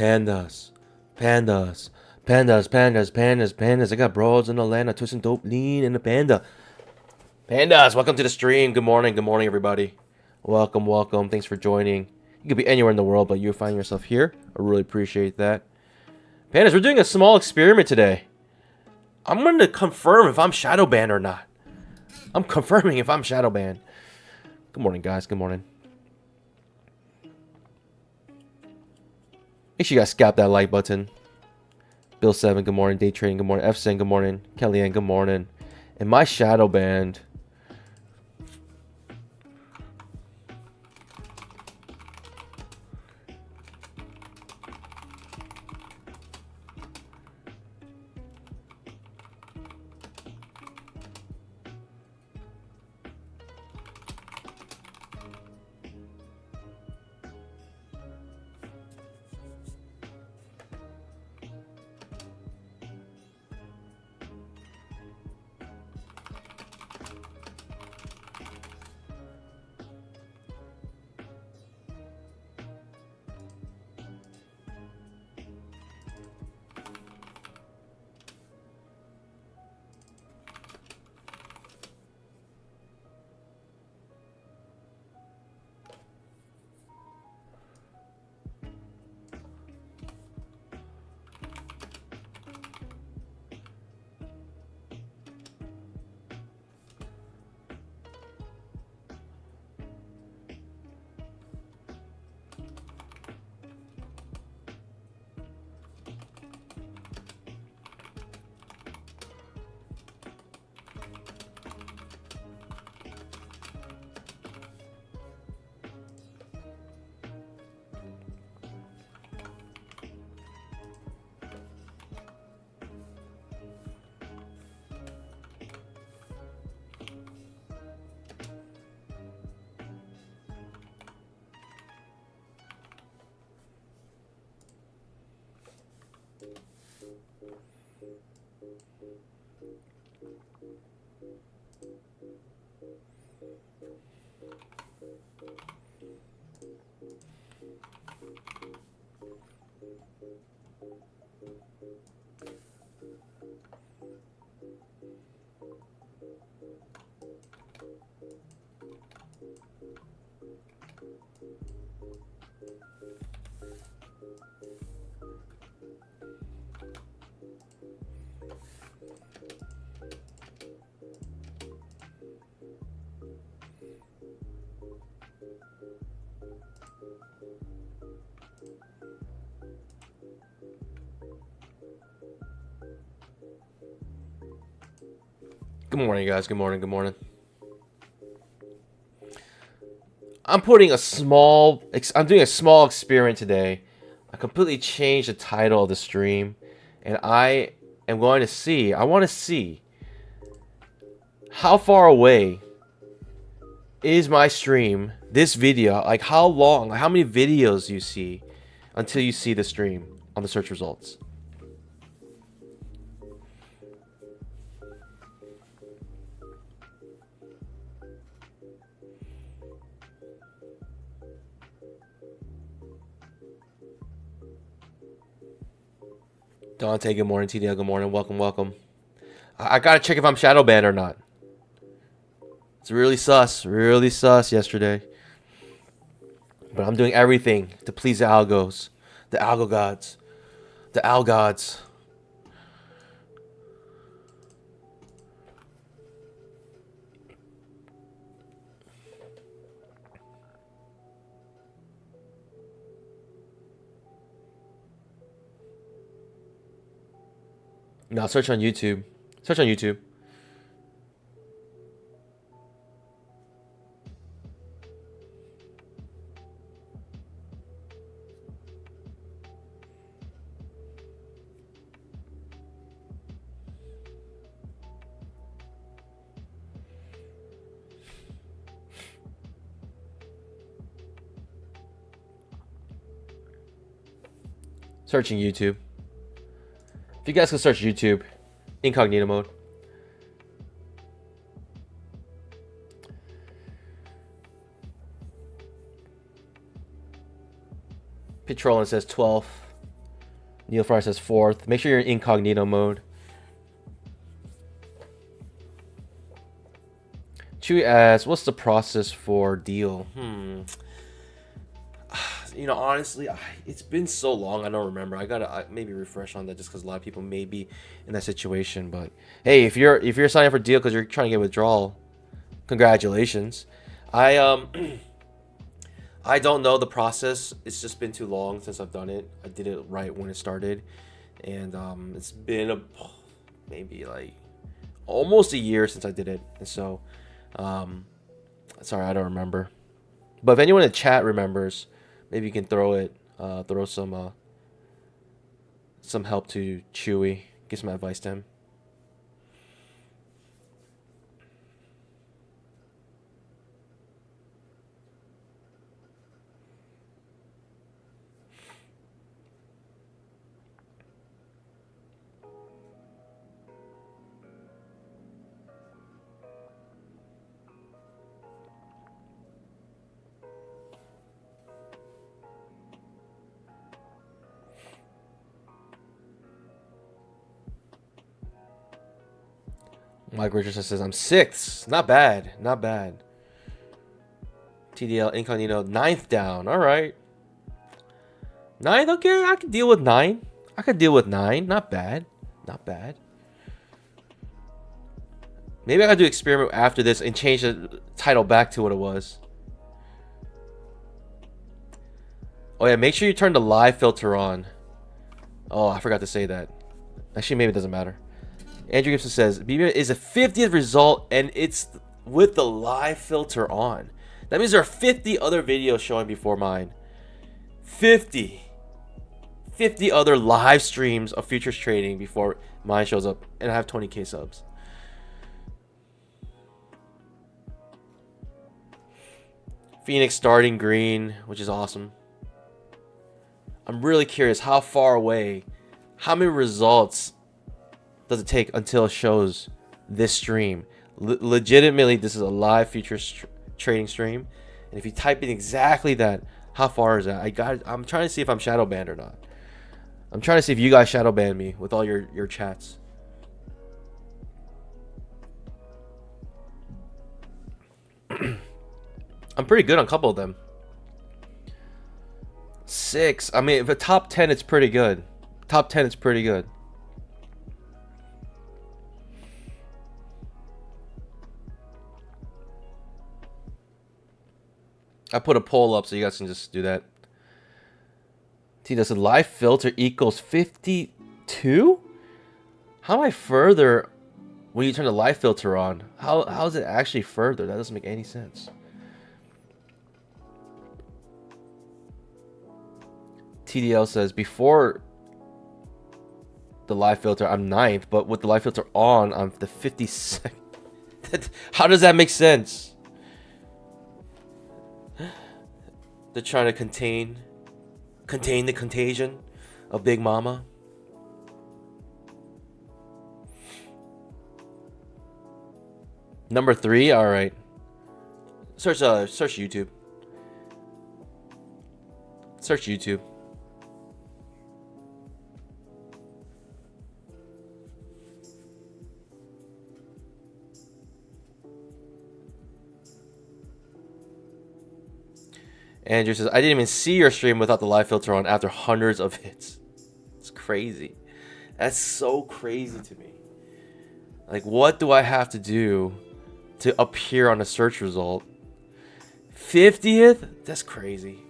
Pandas. Pandas. Pandas, pandas, pandas, pandas. I got broads in the land. I twist and dope lean in the panda. Pandas, welcome to the stream. Good morning, everybody. Welcome, welcome. Thanks for joining. You could be anywhere in the world, but you find yourself here. I really appreciate that. Pandas, we're doing a small experiment today. I'm going to confirm if I'm shadow banned or not. I'm confirming if I'm shadow banned. Good morning, guys. Good morning. Make sure you guys scalp that like button. Bill 7, good morning. Day trading, good morning. F7, good morning. Kellyanne, good morning. And my shadow band. Good morning, guys. Good morning. Good morning. I'm doing a small experiment today. I completely changed the title of the stream, and I want to see how far away is my stream, this video, like how long, how many videos you see until you see the stream on the search results. Dante, good morning. TDL, good morning. Welcome, welcome. I gotta check if I'm shadow banned or not. It's really sus yesterday. But I'm doing everything to please the algos, the algo gods, the al gods. No, search on YouTube. Search on YouTube. Searching YouTube. If you guys can search YouTube, incognito mode. Petrolin says 12. Neil Fry says fourth. Make sure you're in incognito mode. Chewy asks, what's the process for deal? You know, honestly, it's been so long, I don't remember. I gotta maybe refresh on that, just because a lot of people may be in that situation. But hey, if you're signing up for deal because you're trying to get withdrawal, congratulations. I don't know the process. It's just been too long since I've done it. I did it right when it started, and it's been maybe like almost a year since I did it. And so, sorry, I don't remember. But if anyone in the chat remembers, maybe you can throw some help to Chewy. Give some advice to him. Mike Richardson says, I'm sixth. Not bad. Not bad. TDL Incognito, ninth down. All right. Ninth? Okay, I can deal with 9. I could deal with 9. Not bad. Not bad. Maybe I gotta do experiment after this and change the title back to what it was. Oh yeah, make sure you turn the live filter on. Oh, I forgot to say that. Actually, maybe it doesn't matter. Andrew Gibson says, BBM is a 50th result and it's with the live filter on. That means there are 50 other videos showing before mine. 50 other live streams of futures trading before mine shows up, and I have 20k subs. Phoenix starting green, which is awesome. I'm really curious how far away, how many results does it take until it shows this stream. Legitimately, this is a live futures trading stream, and if you type in exactly that, how far is that? I'm trying to see if I'm shadow banned or not. I'm trying to see if you guys shadow ban me with all your chats. I'm pretty good on a couple of them. 6. I mean, if a top 10, it's pretty good. Top 10, it's pretty good. I put a poll up so you guys can just do that. Tina said live filter equals 52? How am I further when you turn the live filter on? How is it actually further? That doesn't make any sense. TDL says before the live filter I'm 9th, but with the live filter on I'm the 52nd. How does that make sense? They're trying to contain the contagion of Big Mama. Number 3, all right. Search YouTube. Search YouTube. Andrew says, I didn't even see your stream without the live filter on after hundreds of hits. It's crazy. That's so crazy to me. Like, what do I have to do to appear on a search result? 50th? That's crazy.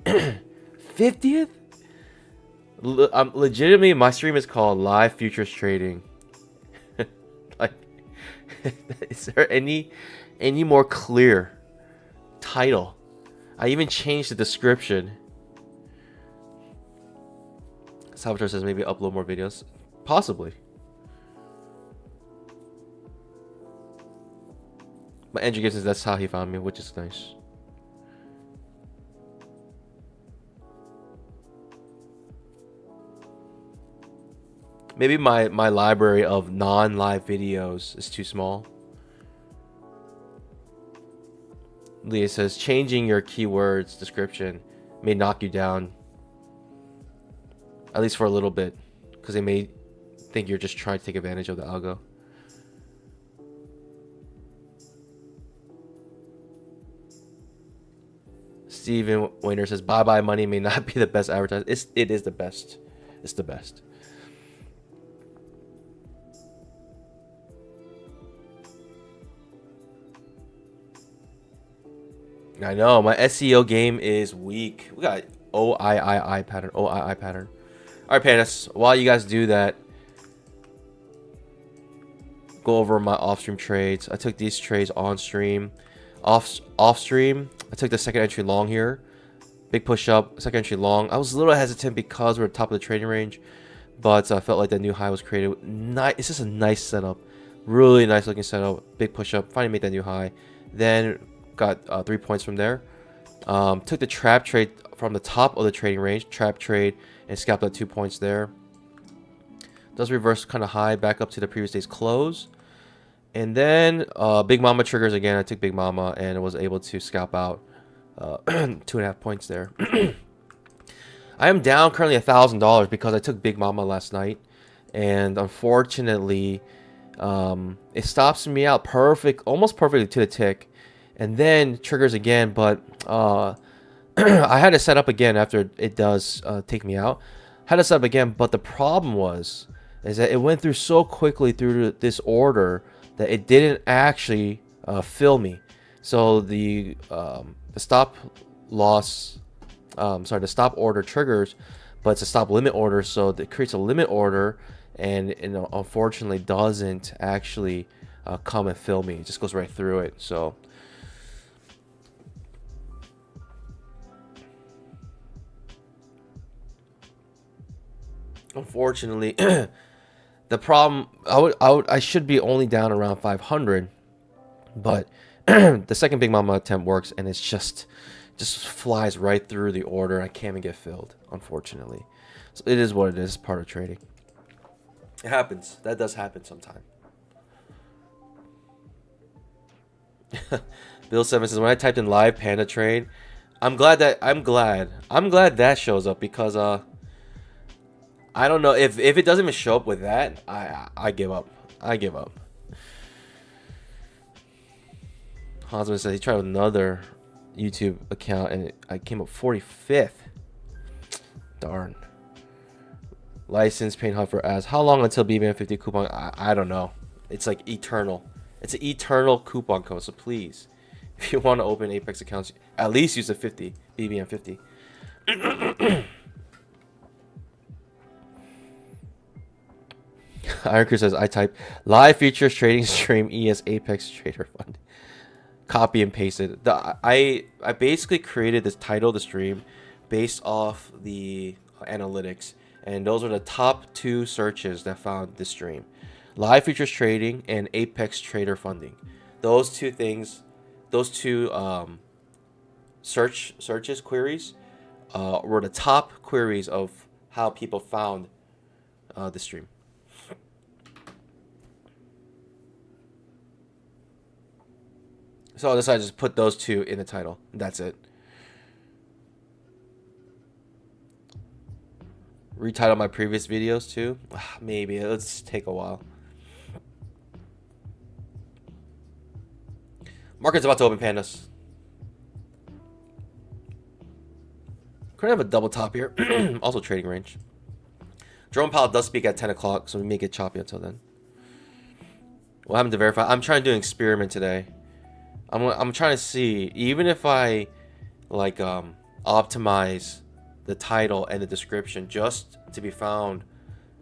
50th? Legitimately, my stream is called Live Futures Trading. Like, is there any more clear title? I even changed the description. Salvatore says maybe upload more videos. Possibly. But Andrew Gibson says that's how he found me, which is nice. Maybe my library of non-live videos is too small. Leah says changing your keywords description may knock you down. at least for a little bit, because they may think you're just trying to take advantage of the algo. Steven Wayner says, "Bye bye money may not be the best advertising." It is the best. It's the best. I know my SEO game is weak. We got OII pattern. OII pattern. All right, pandas. While you guys do that, go over my off-stream trades. I took these trades on stream. Off stream, I took the second entry long here. Big push up, second entry long. I was a little hesitant because we're at the top of the trading range, but I felt like that new high was created. It's just a nice setup. Really nice looking setup. Big push up. Finally made that new high. Then got 3 points from there. Took the trap trade from the top of the trading range. Trap trade and scalped at 2 points there. Does reverse kind of high back up to the previous day's close. And then Big Mama triggers again. I took Big Mama and was able to scalp out 2.5 points there. I am down currently $1,000 because I took Big Mama last night, and unfortunately, it stops me out almost perfectly to the tick, and then triggers again. But I had to set up again after it does take me out. Had to set up again, but the problem is that it went through so quickly through this order that it didn't actually fill me. So the stop loss, the stop order triggers, but it's a stop limit order, so it creates a limit order, and unfortunately doesn't actually come and fill me. It just goes right through it. So unfortunately, the problem, I should be only down around 500, but the second Big Mama attempt works, and it's just flies right through the order. I can't even get filled, unfortunately. So it is what it is. It's part of trading. It happens. That does happen sometime. Bill 7 says, when I typed in live panda trade, I'm glad that shows up, because I don't know if it doesn't even show up with that, I give up. I give up. Hansman says he tried another YouTube account and I came up 45th. Darn. License paying Huffer asks, how long until BBM 50 coupon? I don't know. It's like eternal. It's an eternal coupon code. So please, if you want to open Apex accounts, at least use the 50 BBM 50. Iron Crew says, I type live features trading stream ES Apex Trader Fund. Copy and paste it. I basically created this title of the stream based off the analytics, and those are the top 2 searches that found this stream: live futures trading and Apex Trader Funding. Those 2 things, those 2 queries were the top queries of how people found the stream. So I decided to just put those 2 in the title. That's it. Retitle my previous videos too? Maybe. Let's take a while. Market's about to open, pandas. Could have a double top here. Also trading range. Jerome Powell does speak at 10 o'clock, so we may get choppy until then. What happened to verify? I'm trying to do an experiment today. I'm trying to see, even if I like optimize the title and the description just to be found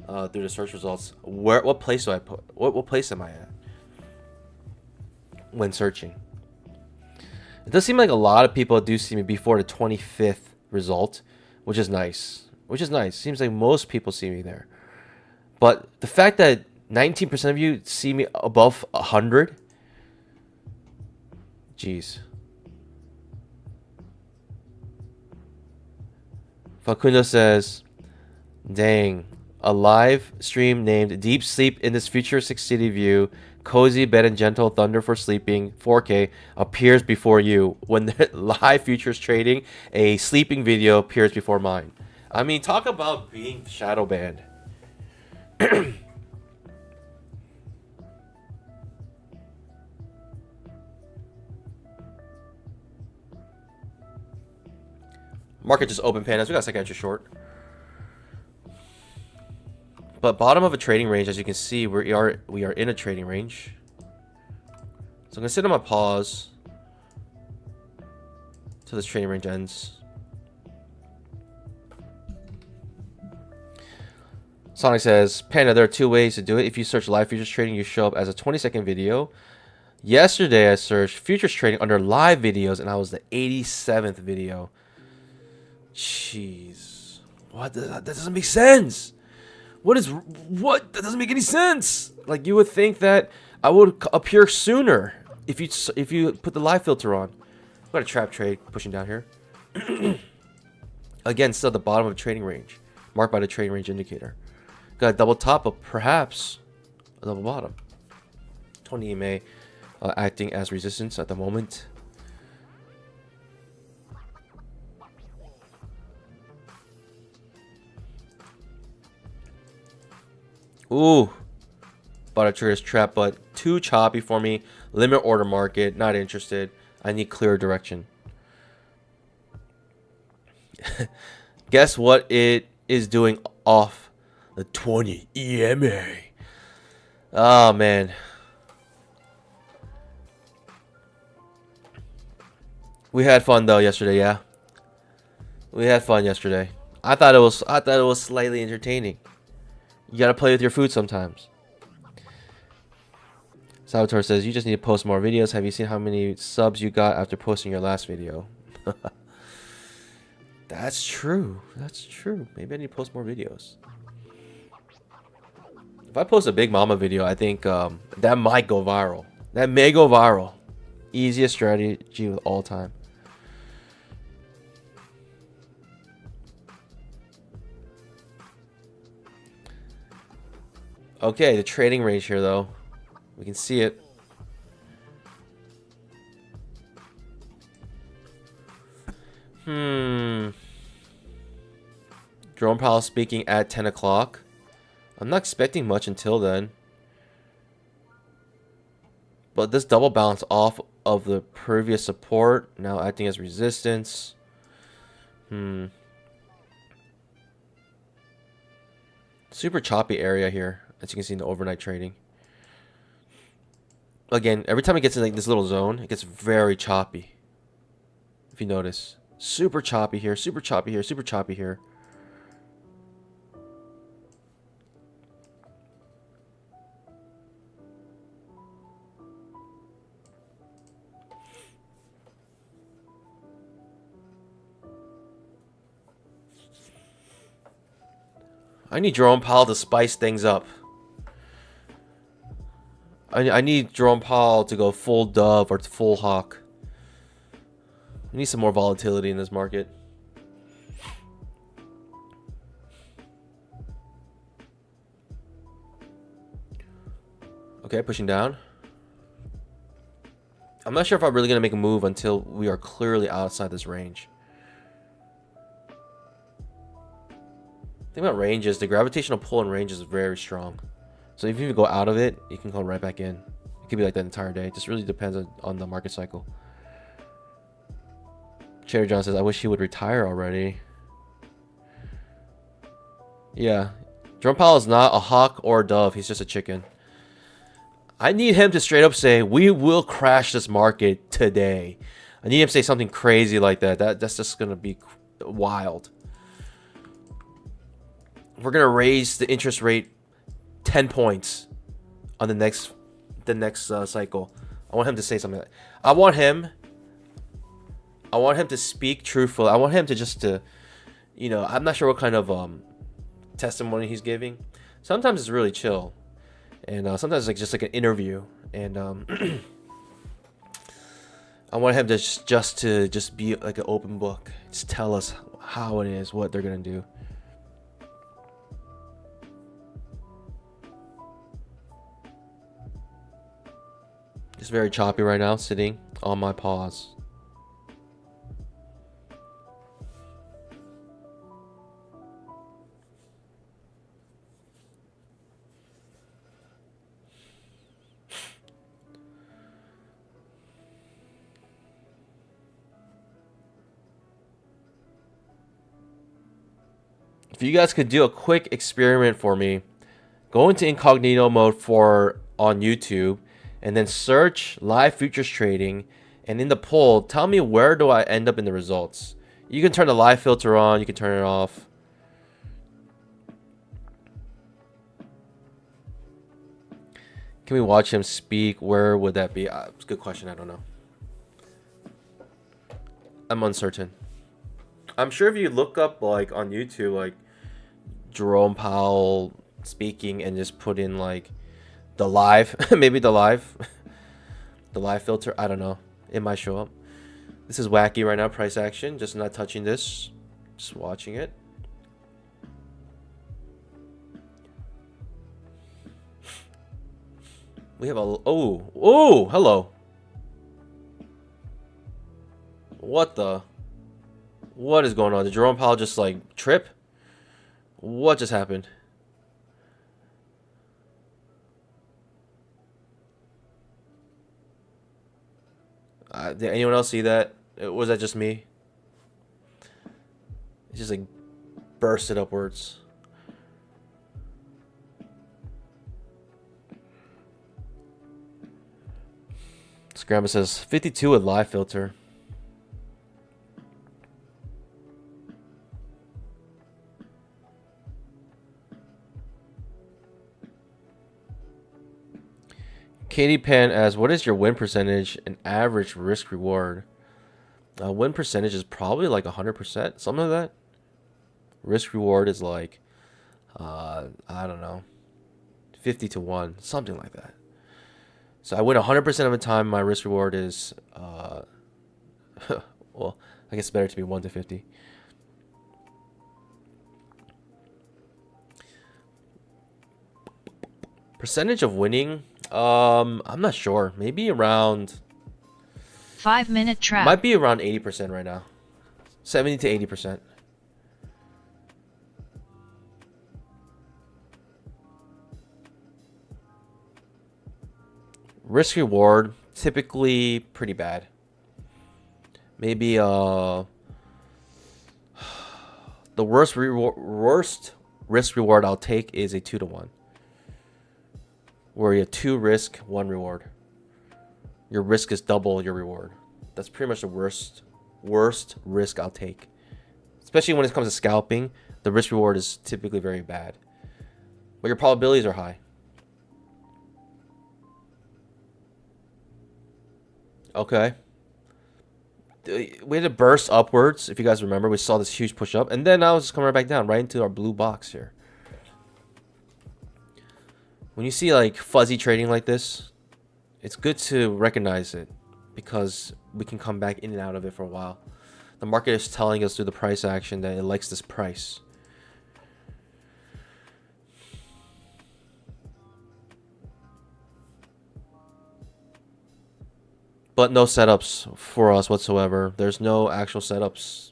through the search results, what place do I put? What place am I at when searching? It does seem like a lot of people do see me before the 25th result, which is nice. Seems like most people see me there. But the fact that 19% of you see me above 100, jeez. Facundo says, dang, a live stream named Deep Sleep in this futuristic city view, cozy bed and gentle thunder for sleeping, 4K, appears before you. When the live futures trading, a sleeping video appears before mine. I mean, talk about being shadow banned. Market just open, pandas. We got a second entry short. But bottom of a trading range, as you can see, we are in a trading range. So I'm gonna sit on my pause till this trading range ends. Sonic says, Panda, there are two ways to do it. If you search live futures trading, you show up as a 20-second video. Yesterday, I searched futures trading under live videos, and I was the 87th video. Jeez. What? That doesn't make sense. What? That doesn't make any sense. Like, you would think that I would appear sooner if you put the live filter on. I've got a trap trade pushing down here. Again, still at the bottom of a trading range, marked by the trading range indicator. Got a double top, but perhaps a double bottom. 20 EMA acting as resistance at the moment. Ooh, bought a trigger's trap, but too choppy for me. Limit order market, not interested. I need clear direction. Guess what it is doing off the 20 EMA? Oh man. We had fun though yesterday, yeah. We had fun yesterday. I thought it was slightly entertaining. You gotta play with your food sometimes. Salvatore says, you just need to post more videos. Have you seen how many subs you got after posting your last video? That's true. That's true. Maybe I need to post more videos. If I post a Big Mama video, I think that might go viral. That may go viral. Easiest strategy of all time. Okay, the trading range here, though. We can see it. Jerome Powell speaking at 10 o'clock. I'm not expecting much until then. But this double bounce off of the previous support, now acting as resistance. Super choppy area here, as you can see in the overnight trading. Again, every time it gets in like this little zone, it gets very choppy. If you notice. Super choppy here, super choppy here, super choppy here. I need Jerome Powell to spice things up. I need Jerome Powell to go full dove or full hawk. We need some more volatility in this market. Okay, pushing down. I'm not sure if I'm really going to make a move until we are clearly outside this range. The thing about range is the gravitational pull in range is very strong. So if you go out of it, you can come right back in. It could be like that the entire day. It just really depends on the market cycle. Cherry John says, I wish he would retire already. Yeah. Jerome Powell is not a hawk or a dove. He's just a chicken. I need him to straight up say, we will crash this market today. I need him to say something crazy like that. That's just going to be wild. We're going to raise the interest rate 10 points on the next cycle. I want him to say something like that. I want him to speak truthfully. I want him to just you know, I'm not sure what kind of testimony he's giving. Sometimes it's really chill, and sometimes it's like just like an interview. And I want him to just be like an open book. Just tell us how it is, what they're gonna do. It's very choppy right now, sitting on my pause. If you guys could do a quick experiment for me, go into incognito mode on YouTube, and then search live futures trading, and in the poll, tell me where do I end up in the results. You can turn the live filter on, you can turn it off. Can we watch him speak? Where would that be? It's a good question. I don't know. I'm uncertain. I'm sure if you look up like on YouTube, like Jerome Powell speaking, and just put in like the live, maybe the live filter. I don't know. It might show up. This is wacky right now. Price action. Just not touching this. Just watching it. We have a... Oh, hello. What the... What is going on? Did Jerome Powell just like trip? What just happened? Did anyone else see that? Was that just me? It just like bursted upwards. Scramble says 52 with live filter. Katie Pan asks, what is your win percentage and average risk reward? Win percentage is probably like 100%, something like that. Risk reward is like, I don't know, 50 to 1, something like that. So I win 100% of the time. My risk reward is, well, I guess it's better to be 1 to 50. Percentage of winning, I'm not sure. Maybe around 5-minute trap. Might be around 80% right now. 70 to 80%. Risk reward, typically pretty bad. Maybe the worst risk reward I'll take is a 2 to 1. Where you have 2 risk, 1 reward. Your risk is double your reward. That's pretty much the worst risk I'll take. Especially when it comes to scalping, the risk reward is typically very bad. But your probabilities are high. Okay. We had to burst upwards. If you guys remember, we saw this huge push up, and then now it's just coming right back down, right into our blue box here. When you see like fuzzy trading like this, it's good to recognize it because we can come back in and out of it for a while. The market is telling us through the price action that it likes this price. But no setups for us whatsoever. There's no actual setups.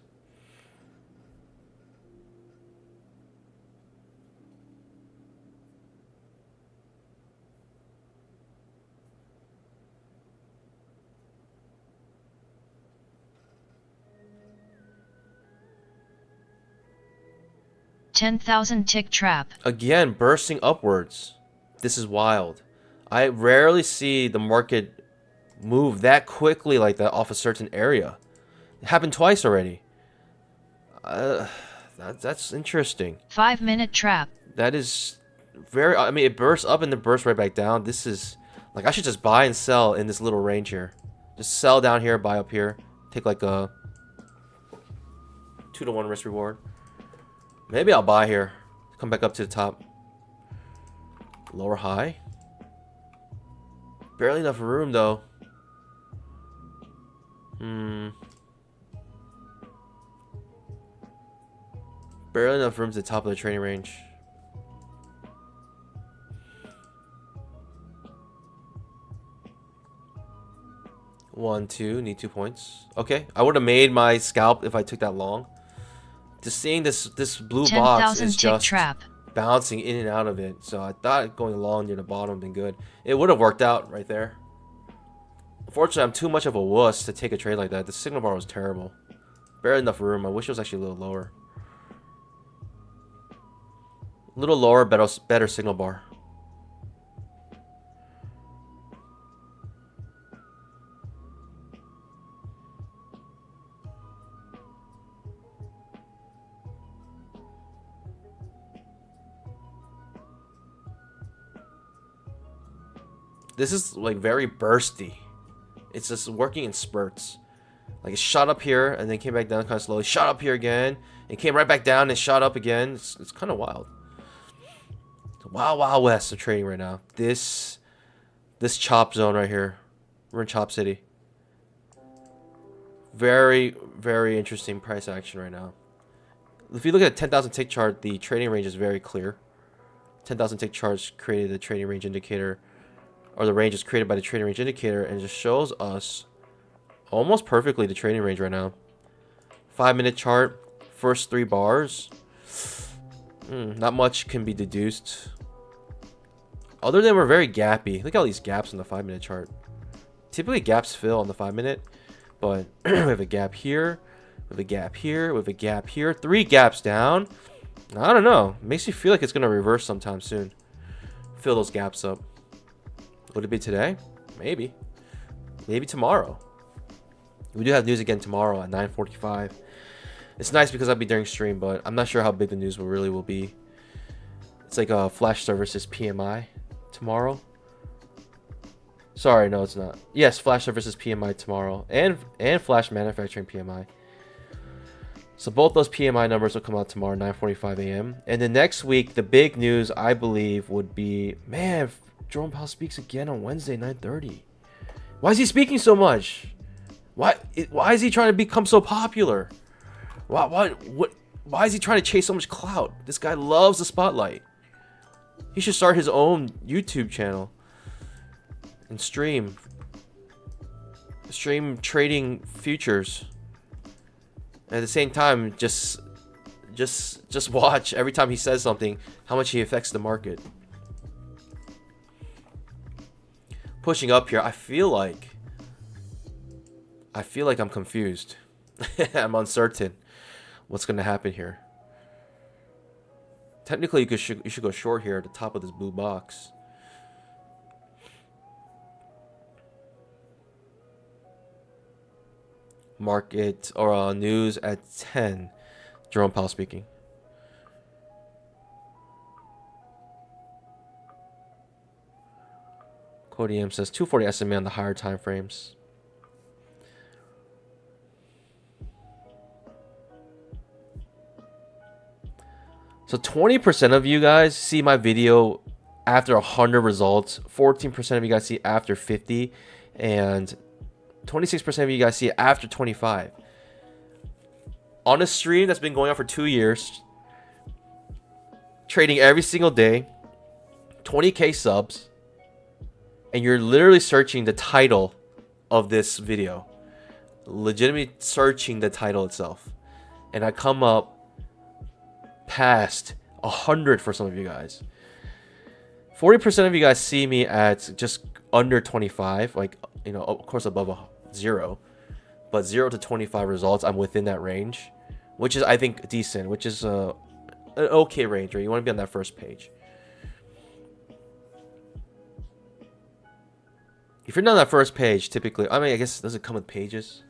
$10,000 tick trap. Again, bursting upwards. This is wild. I rarely see the market move that quickly like that off a certain area. It happened twice already. That's interesting. 5-minute trap. That is very... I mean, it bursts up and then bursts right back down. This is... Like, I should just buy and sell in this little range here. Just sell down here, buy up here. Take like a 2 to 1 risk reward. Maybe I'll buy here. Come back up to the top. Lower high. Barely enough room, though. Barely enough room to the top of the trading range. One, two, need 2 points. Okay, I would have made my scalp if I took that long. Just seeing this blue box is just trap. Bouncing in and out of it. So I thought going long near the bottom would have been good. It would have worked out right there. Unfortunately, I'm too much of a wuss to take a trade like that. The signal bar was terrible. Barely enough room. I wish it was actually a little lower. A little lower, better signal bar. This is like very bursty. It's just working in spurts. Like it shot up here and then came back down kind of slowly. Shot up here again. It came right back down and shot up again. It's kind of wild. It's a wild west of trading right now. This chop zone right here. We're in Chop City. Very interesting price action right now. If you look at a 10,000 tick chart, the trading range is very clear. 10,000 tick charts created the trading range indicator, or the range is created by the trading range indicator, and it just shows us almost perfectly the trading range right now. 5-minute chart, first 3 bars. Not much can be deduced. Other than we're very gappy. Look at all these gaps in the 5-minute chart. Typically gaps fill on the 5-minute, but we have a gap here, we have a gap here, we have a gap here. 3 gaps down. I don't know. It makes you feel like it's gonna reverse sometime soon. Fill those gaps up. Would it be today? Maybe. Maybe tomorrow. We do have news again tomorrow at 9:45. It's nice because I'll be during stream, but I'm not sure how big the news really will be. It's like a flash services PMI tomorrow. Sorry, no, it's not. Yes, flash services PMI tomorrow, and flash manufacturing PMI. So both those PMI numbers will come out tomorrow, 9:45 a.m. And the next week, the big news I believe would be, man, Jerome Powell speaks again on Wednesday, 9:30. Why is he speaking so much? Why is he trying to become so popular? Why is he trying to chase so much clout? This guy loves the spotlight. He should start his own YouTube channel and stream trading futures. At the same time, just watch every time he says something how much he affects the market. Pushing up here, I feel like I'm confused. I'm uncertain what's going to happen here. Technically, you should go short here at the top of this blue box. Market or news at 10. Jerome Powell speaking. Codium says 240 SMA on the higher time frames. So 20% of you guys see my video after 100 results, 14% of you guys see after 50, and 26% of you guys see it after 25. On a stream that's been going on for 2 years, trading every single day, 20k subs, and you're literally searching the title of this video. Legitimately searching the title itself. And I come up past 100 for some of you guys. 40% of you guys see me at just under 25, like, you know, of course above a 0, but 0 to 25 results, I'm within that range, which is, I think, decent, which is an okay range, right? You want to be on that first page. If you're not on that first page, typically, I mean, I guess, does it come with pages?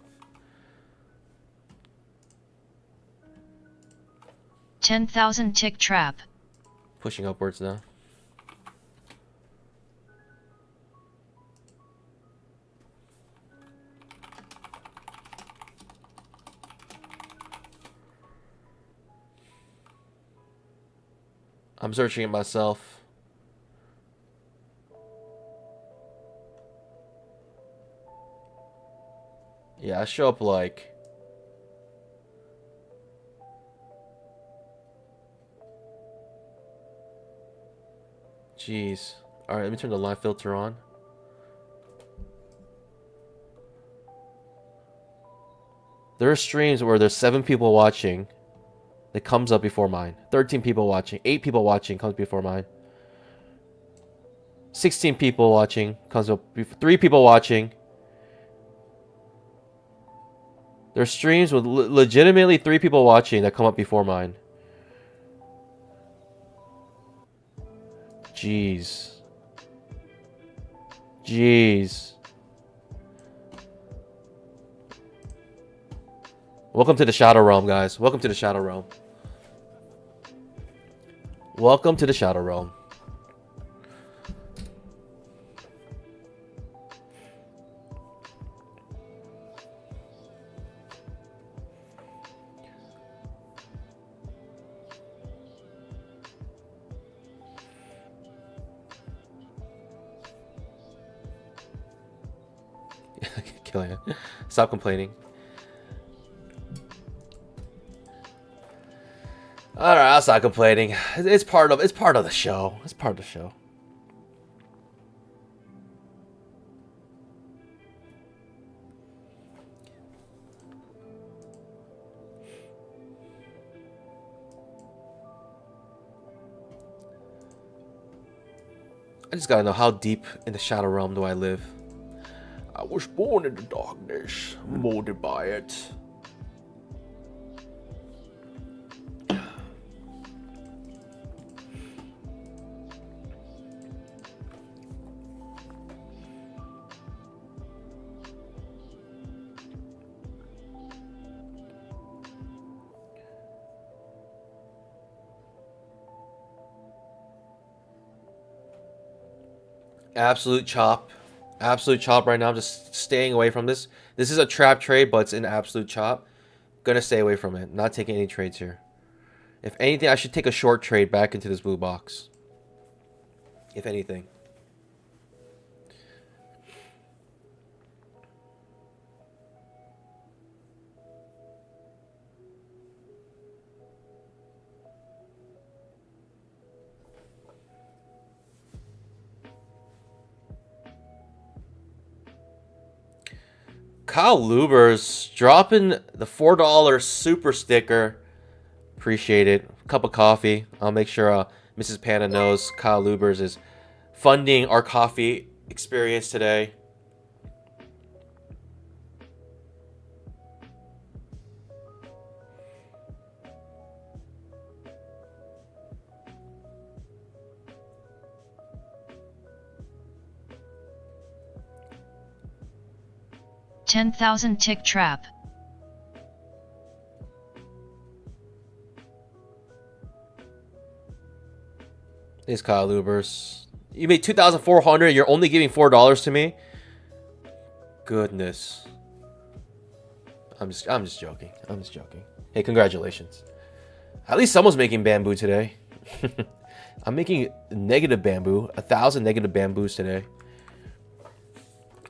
10,000 tick trap. Pushing upwards now. I'm searching it myself. Yeah, I show up like... Jeez. Alright, let me turn the live filter on. There are streams where there's 7 people watching that comes up before mine. 13 people watching. 8 people watching comes before mine. 16 people watching comes up before 3 people watching. There's streams with legitimately 3 people watching that come up before mine. Jeez. Jeez. Welcome to the Shadow Realm, guys. Welcome to the Shadow Realm. Welcome to the Shadow Realm. Killing it. Stop complaining. All right, I'll stop complaining. It's part of the show. It's part of the show. I just gotta know, how deep in the Shadow Realm do I live? I was born in the darkness, molded by it. Absolute chop. Absolute chop right now. I'm just staying away from this. This is a trap trade, but it's an absolute chop. Gonna stay away from it. Not taking any trades here. If anything, I should take a short trade back into this blue box. If anything. Kyle Lubers dropping the $4 super sticker. Appreciate it. Cup of coffee. I'll make sure Mrs. Panda knows Kyle Lubers is funding our coffee experience today. $10,000 tick trap. Thanks, Kyle Lubers. You made $2,400. You're only giving $4 to me. Goodness. I'm just joking. I'm just joking. Hey, congratulations. At least someone's making bamboo today. I'm making negative bamboo. 1,000 negative bamboos today.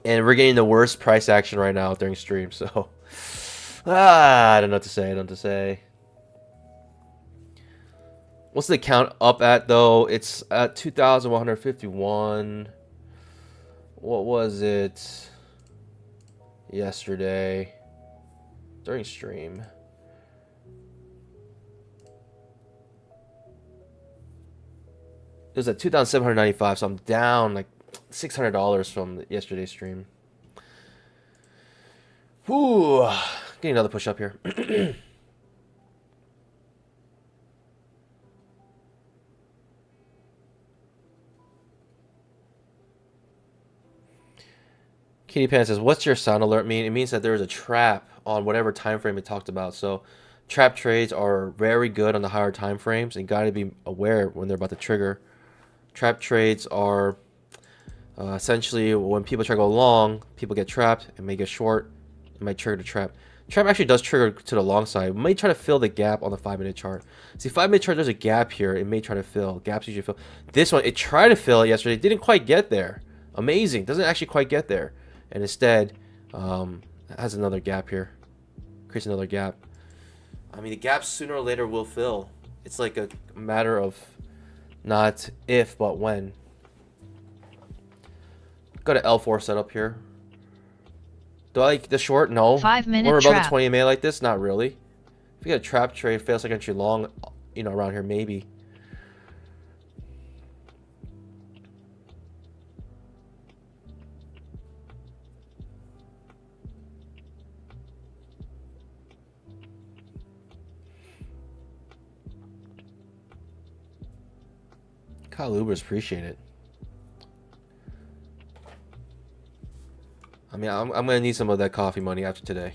And we're getting the worst price action right now during stream, so I don't know what to say. I don't know what to say. What's the count up at though? It's at 2,151. What was it yesterday during stream? It was at 2,795, so I'm down like $600 from yesterday's stream. Whoo! Getting another push up here. Kitty Pan says, "What's your sound alert mean?" It means that there is a trap on whatever time frame it talked about. So, trap trades are very good on the higher time frames, and got to be aware when they're about to trigger. Trap trades are essentially when people try to go long, people get trapped. It may get short. It might trigger the trap. Trap actually does trigger to the long side. It may try to fill the gap on the 5-minute chart. See, 5-minute chart, there's a gap here. It may try to fill. Gaps usually fill. This one, it tried to fill it yesterday. It didn't quite get there. Amazing. Doesn't actually quite get there. And instead, has another gap here. Creates another gap. I mean, the gaps sooner or later will fill. It's like a matter of not if, but when. Got an L4 setup here. Do I like the short? No. 5-minute We're above trap. the 20 MA like this? Not really. If you got a trap trade, fails like entry long, you know, around here, maybe. Kyle Ubers, appreciate it. I mean, I'm gonna need some of that coffee money after today.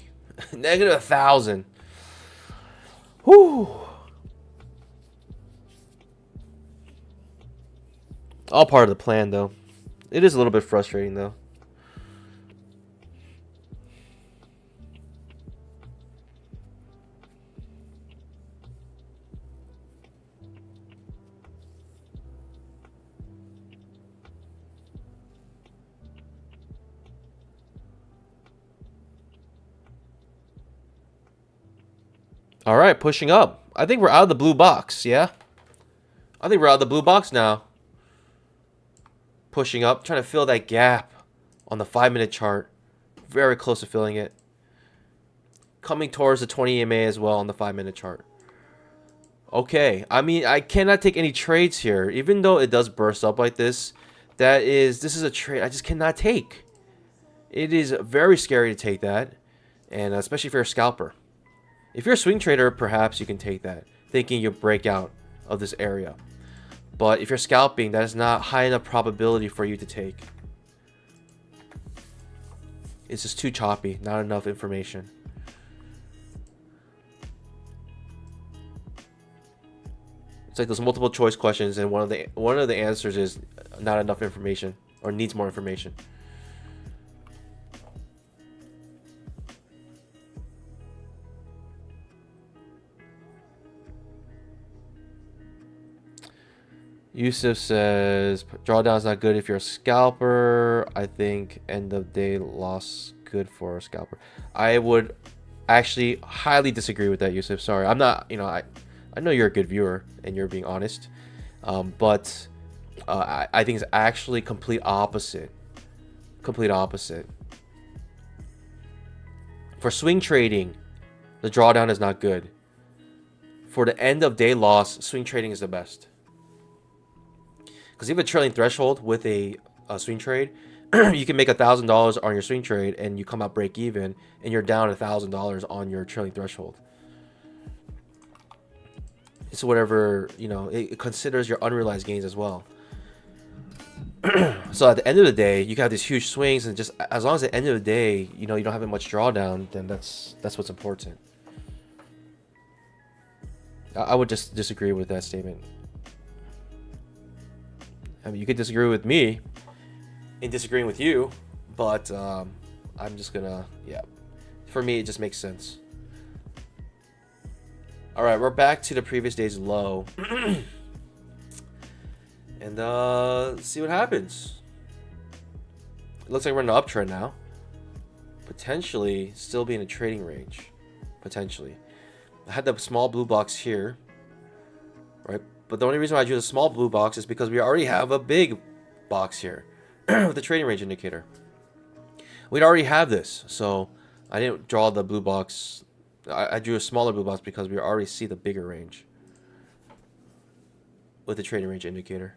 Negative 1,000. Whew. All part of the plan, though. It is a little bit frustrating, though. All right, pushing up. I think we're out of the blue box, yeah? I think we're out of the blue box now. Pushing up, trying to fill that gap on the 5-minute chart. Very close to filling it. Coming towards the 20 EMA as well on the 5-minute chart. Okay, I mean, I cannot take any trades here. Even though it does burst up like this, this is a trade I just cannot take. It is very scary to take that, and especially if you're a scalper. If you're a swing trader, perhaps you can take that, thinking you'll break out of this area. But if you're scalping, that is not high enough probability for you to take. It's just too choppy, not enough information. It's like those multiple choice questions, and one of the answers is not enough information or needs more information. Yusuf says drawdown is not good if you're a scalper. I think end of day loss good for a scalper. I would actually highly disagree with that, Yusuf. Sorry, I'm not. I know you're a good viewer and you're being honest, but I think it's actually complete opposite. Complete opposite. For swing trading, the drawdown is not good. For the end of day loss, swing trading is the best. Because you have a trailing threshold with a swing trade, you can make $1,000 on your swing trade and you come out break even, and you're down $1,000 on your trailing threshold. It's whatever, it considers your unrealized gains as well. So at the end of the day, you got these huge swings, and just as long as at the end of the day, you don't have much drawdown, then that's what's important. I would just disagree with that statement. I mean, you could disagree with me in disagreeing with you, but I'm just gonna, for me, it just makes sense. All right, we're back to the previous day's low. And see what happens. It looks like we're in an uptrend now. Potentially still be in a trading range. Potentially. I had the small blue box here, right? But the only reason why I drew the small blue box is because we already have a big box here with the trading range indicator. We'd already have this, so I didn't draw the blue box. I drew a smaller blue box because we already see the bigger range with the trading range indicator.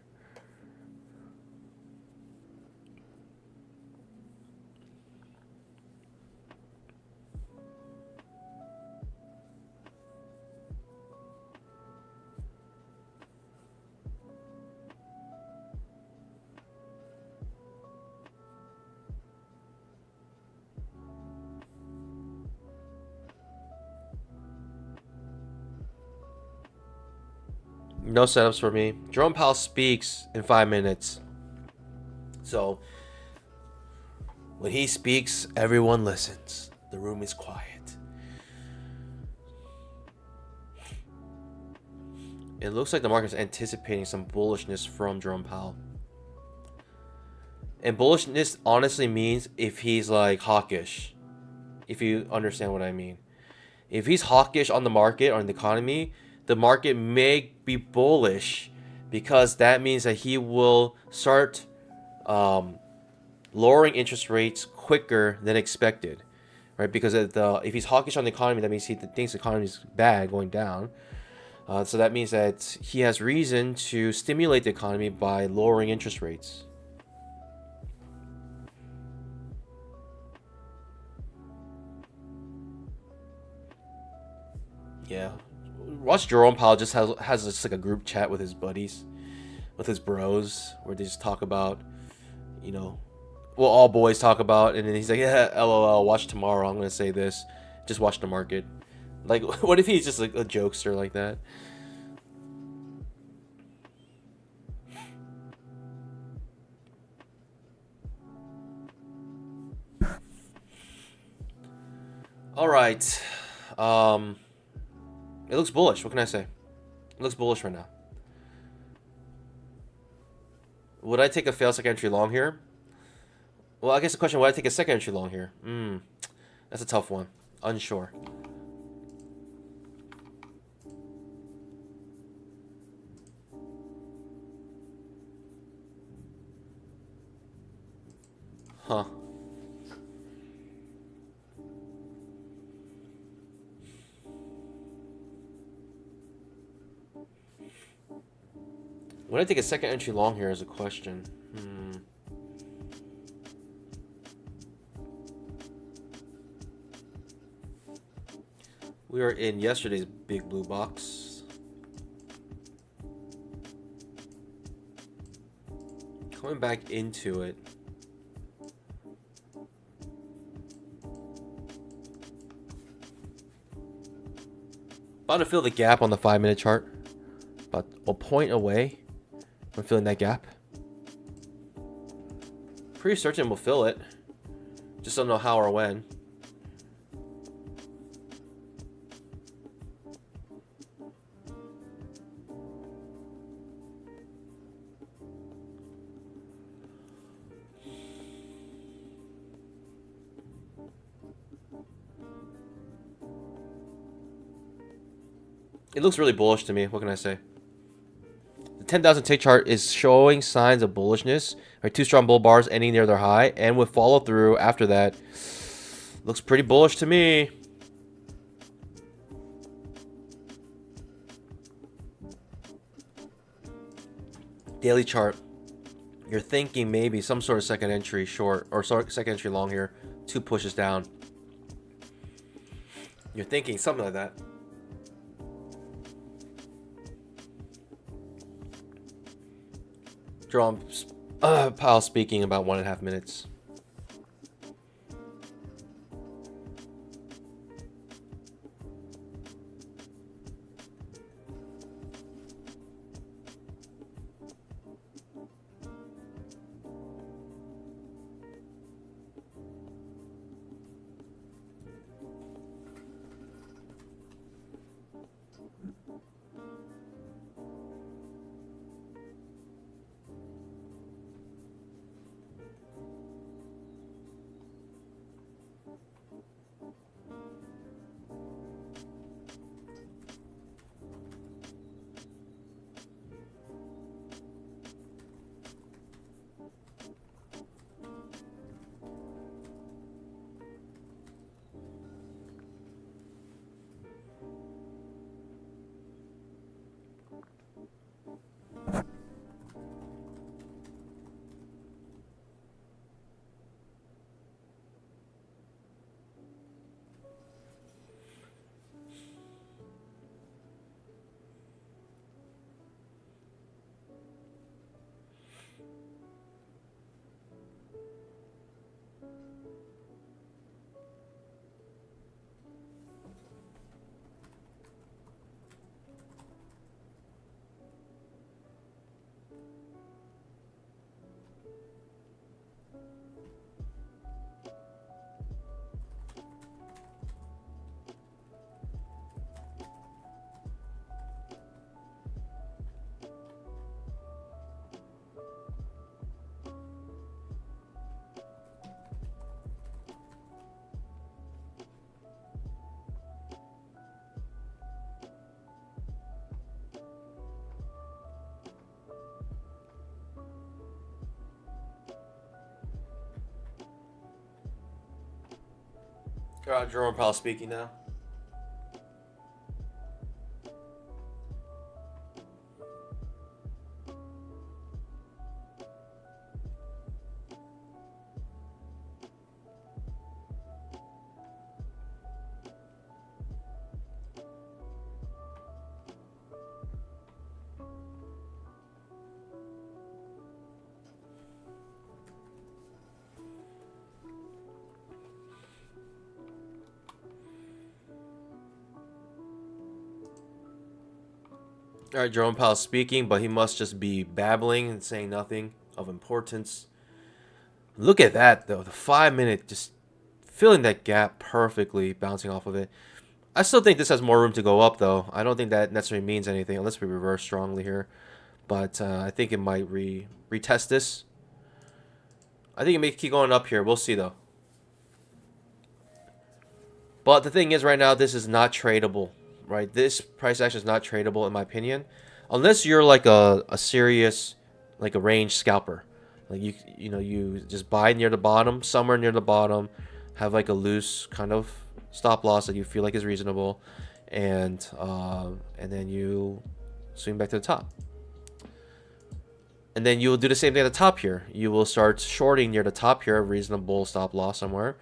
No setups for me. Jerome Powell speaks in 5 minutes. So when he speaks, everyone listens. The room is quiet. It looks like the market is anticipating some bullishness from Jerome Powell. And bullishness honestly means if he's like hawkish. If you understand what I mean. If he's hawkish on the market or on the economy, the market may be bullish, because that means that he will start lowering interest rates quicker than expected, right? Because if he's hawkish on the economy, that means he thinks the economy is bad, going down. So that means that he has reason to stimulate the economy by lowering interest rates. Yeah. Watch Jerome Powell just has just like a group chat with his buddies. with his bros, where they just talk about, you know, well, all boys talk about, and then he's like, yeah, LOL, watch tomorrow. I'm gonna say this. Just watch the market. Like, what if he's just like a jokester like that? All right. Um, it looks bullish. What can I say? It looks bullish right now. Would I take a fail second entry long here? Well, I guess the question, would I take a second entry long here? That's a tough one. Unsure. Huh. Would I take a second entry long here is a question. We are in yesterday's big blue box. Coming back into it. About to fill the gap on the 5-minute chart. About a point away from filling that gap. Pretty certain we'll fill it. Just don't know how or when. It looks really bullish to me. What can I say? The 10,000 tick chart is showing signs of bullishness. Right, 2 strong bull bars ending near their high, and with follow through after that, looks pretty bullish to me. Daily chart. You're thinking maybe some sort of second entry short or second entry long here. 2 pushes down. You're thinking something like that. Jerome Powell speaking about 1.5 minutes. Jerome Powell speaking now. All right, Jerome Powell speaking, but he must just be babbling and saying nothing of importance. Look at that, though. The 5-minute just filling that gap perfectly, bouncing off of it. I still think this has more room to go up, though. I don't think that necessarily means anything unless we reverse strongly here. But I think it might retest this. I think it may keep going up here. We'll see, though. But the thing is, right now, this is not tradable, right? This price action is not tradable, in my opinion, unless you're like a serious, like a range scalper. Like you just buy near the bottom, somewhere near the bottom, have like a loose kind of stop loss that you feel like is reasonable, and then you swing back to the top. And then you'll do the same thing at the top here. You will start shorting near the top here, a reasonable stop loss somewhere.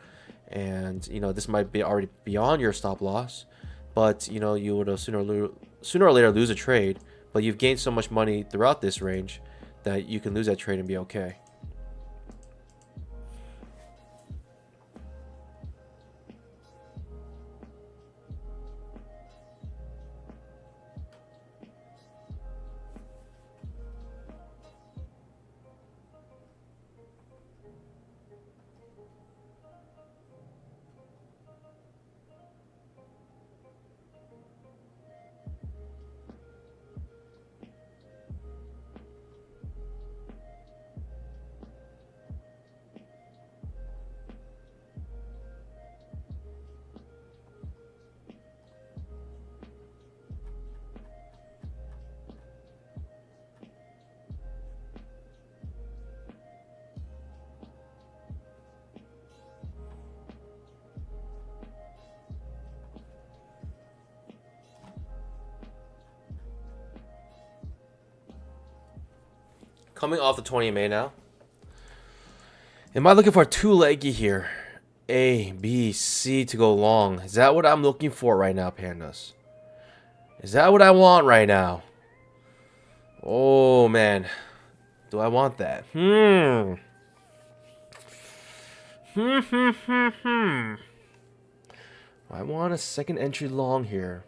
And this might be already beyond your stop loss, but you would have sooner or later lose a trade. But you've gained so much money throughout this range that you can lose that trade and be okay. Coming off the 20 MA now. Am I looking for a two-leggy here? A, B, C to go long. Is that what I'm looking for right now, pandas? Is that what I want right now? Oh, man. Do I want that? I want a second entry long here.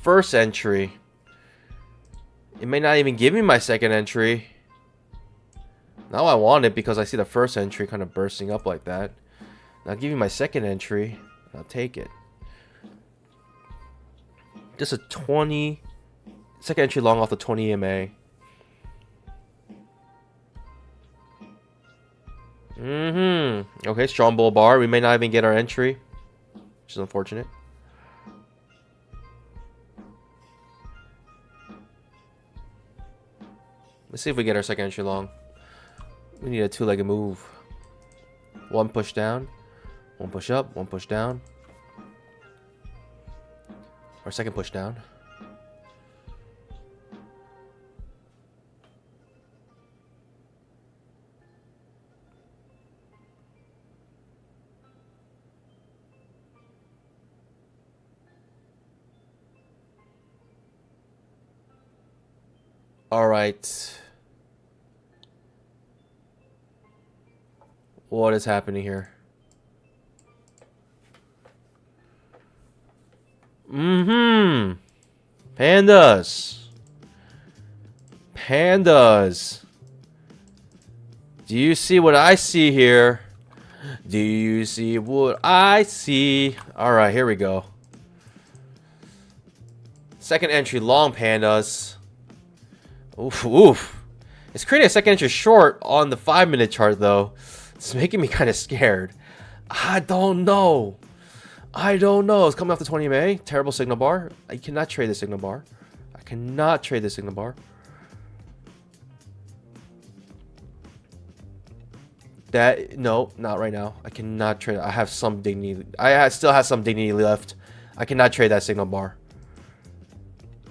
First entry. It may not even give me my second entry. Now I want it because I see the first entry kind of bursting up like that. Now give me my second entry. I'll take it. Just a 20 second entry long off the 20 EMA. Okay, strong bull bar. We may not even get our entry, which is unfortunate. Let's see if we get our second entry long. We need a two-legged move. One push down, one push up, one push down. Our second push down. All right. What is happening here? Pandas. Pandas. Do you see what I see here? Do you see what I see? All right, here we go. Second entry long, pandas. Oof, oof. It's creating a second entry short on the 5-minute chart, though. It's making me kind of scared. I don't know. It's coming off the 20 MA. Terrible signal bar. I cannot trade the signal bar. I cannot trade the signal bar. No, not right now. I cannot trade. I have some dignity. I still have some dignity left. I cannot trade that signal bar.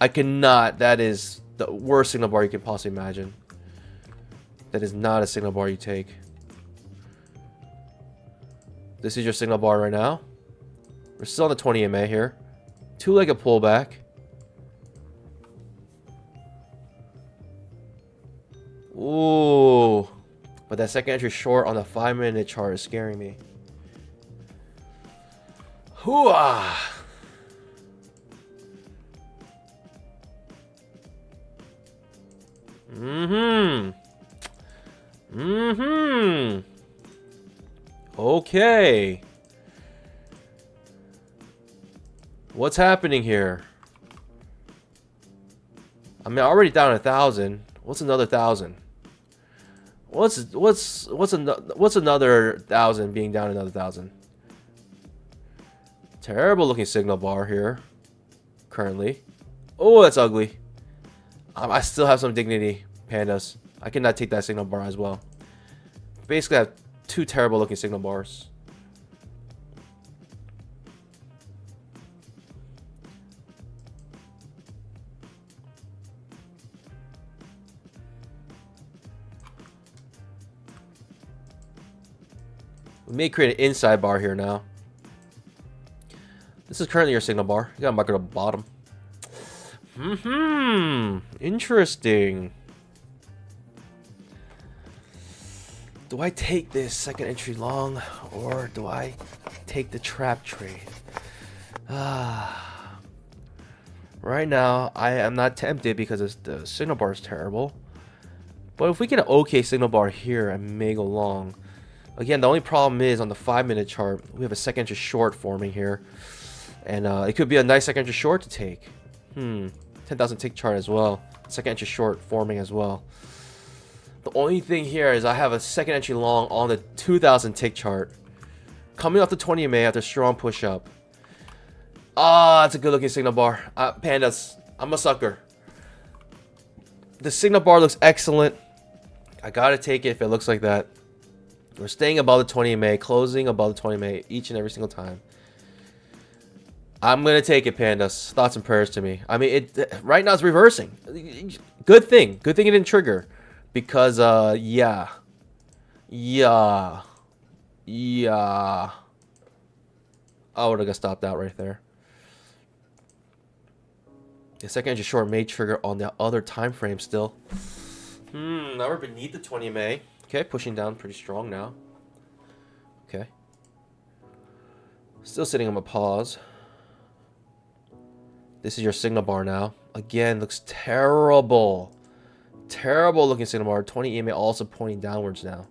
I cannot. That is the worst signal bar you can possibly imagine. That is not a signal bar you take. This is your signal bar right now. We're still on the 20 MA here. Two-legged pullback. Ooh. But that second entry short on the 5-minute chart is scaring me. Hooah. Okay. What's happening here? I mean, already down 1,000. What's another 1,000? What's another 1,000 being down another 1,000? Terrible looking signal bar here. Currently. Oh, that's ugly. I still have some dignity, pandas. I cannot take that signal bar as well. Basically, I have two terrible looking signal bars. We may create an inside bar here now. This is currently your signal bar. You gotta mark it at the bottom. Interesting. Do I take this second entry long, or do I take the trap trade? Right now, I am not tempted because the signal bar is terrible. But if we get an okay signal bar here, I may go long. Again, the only problem is on the 5-minute chart, we have a second entry short forming here. And it could be a nice second entry short to take. 10,000 tick chart as well. Second entry short forming as well. The only thing here is I have a second entry long on the 2,000 tick chart. Coming off the 20 MA after strong push up. It's a good looking signal bar. Pandas, I'm a sucker. The signal bar looks excellent. I gotta take it if it looks like that. We're staying above the 20 MA, closing above the 20 MA each and every single time. I'm gonna take it, pandas. Thoughts and prayers to me. I mean, right now it's reversing. Good thing. Good thing it didn't trigger, because yeah. I would have stopped out right there. The second entry short may trigger on the other time frame still. Now we're beneath the 20 MA. Okay, pushing down pretty strong now. Okay. Still sitting on a pause. This is your signal bar now. Again, looks terrible. Terrible looking signal bar. 20 EMA also pointing downwards now.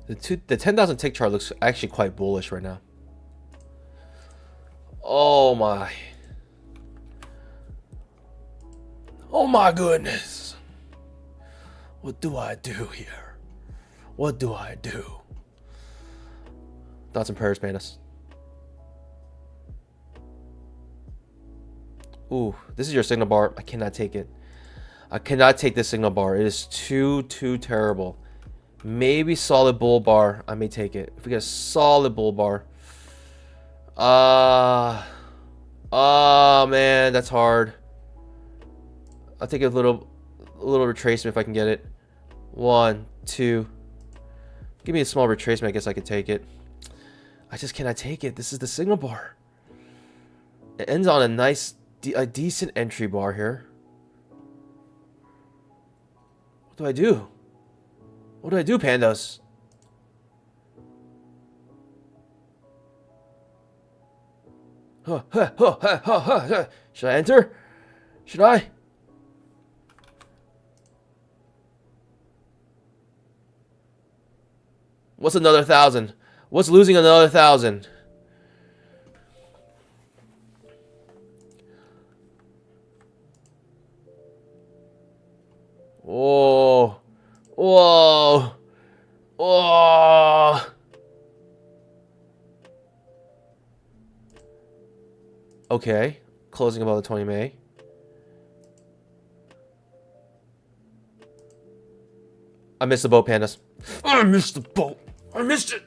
The 10,000 tick chart looks actually quite bullish right now. Oh my. Oh my goodness. What do I do here? What do I do? Thoughts and prayers, pandas. Ooh, this is your signal bar. I cannot take it. I cannot take this signal bar. It is too terrible. Maybe solid bull bar. I may take it. If we get a solid bull bar. Man, that's hard. I'll take a little retracement if I can get it. 1, 2. Give me a small retracement. I guess I could take it. I just cannot take it. This is the signal bar. It ends on a nice, a decent entry bar here. What do I do? What do I do, pandas? Should I enter? Should I? What's another 1,000? What's losing another 1,000? Whoa. Whoa. Whoa. Okay. Closing above the 20 May. I missed the boat, pandas. I missed the boat. I missed it.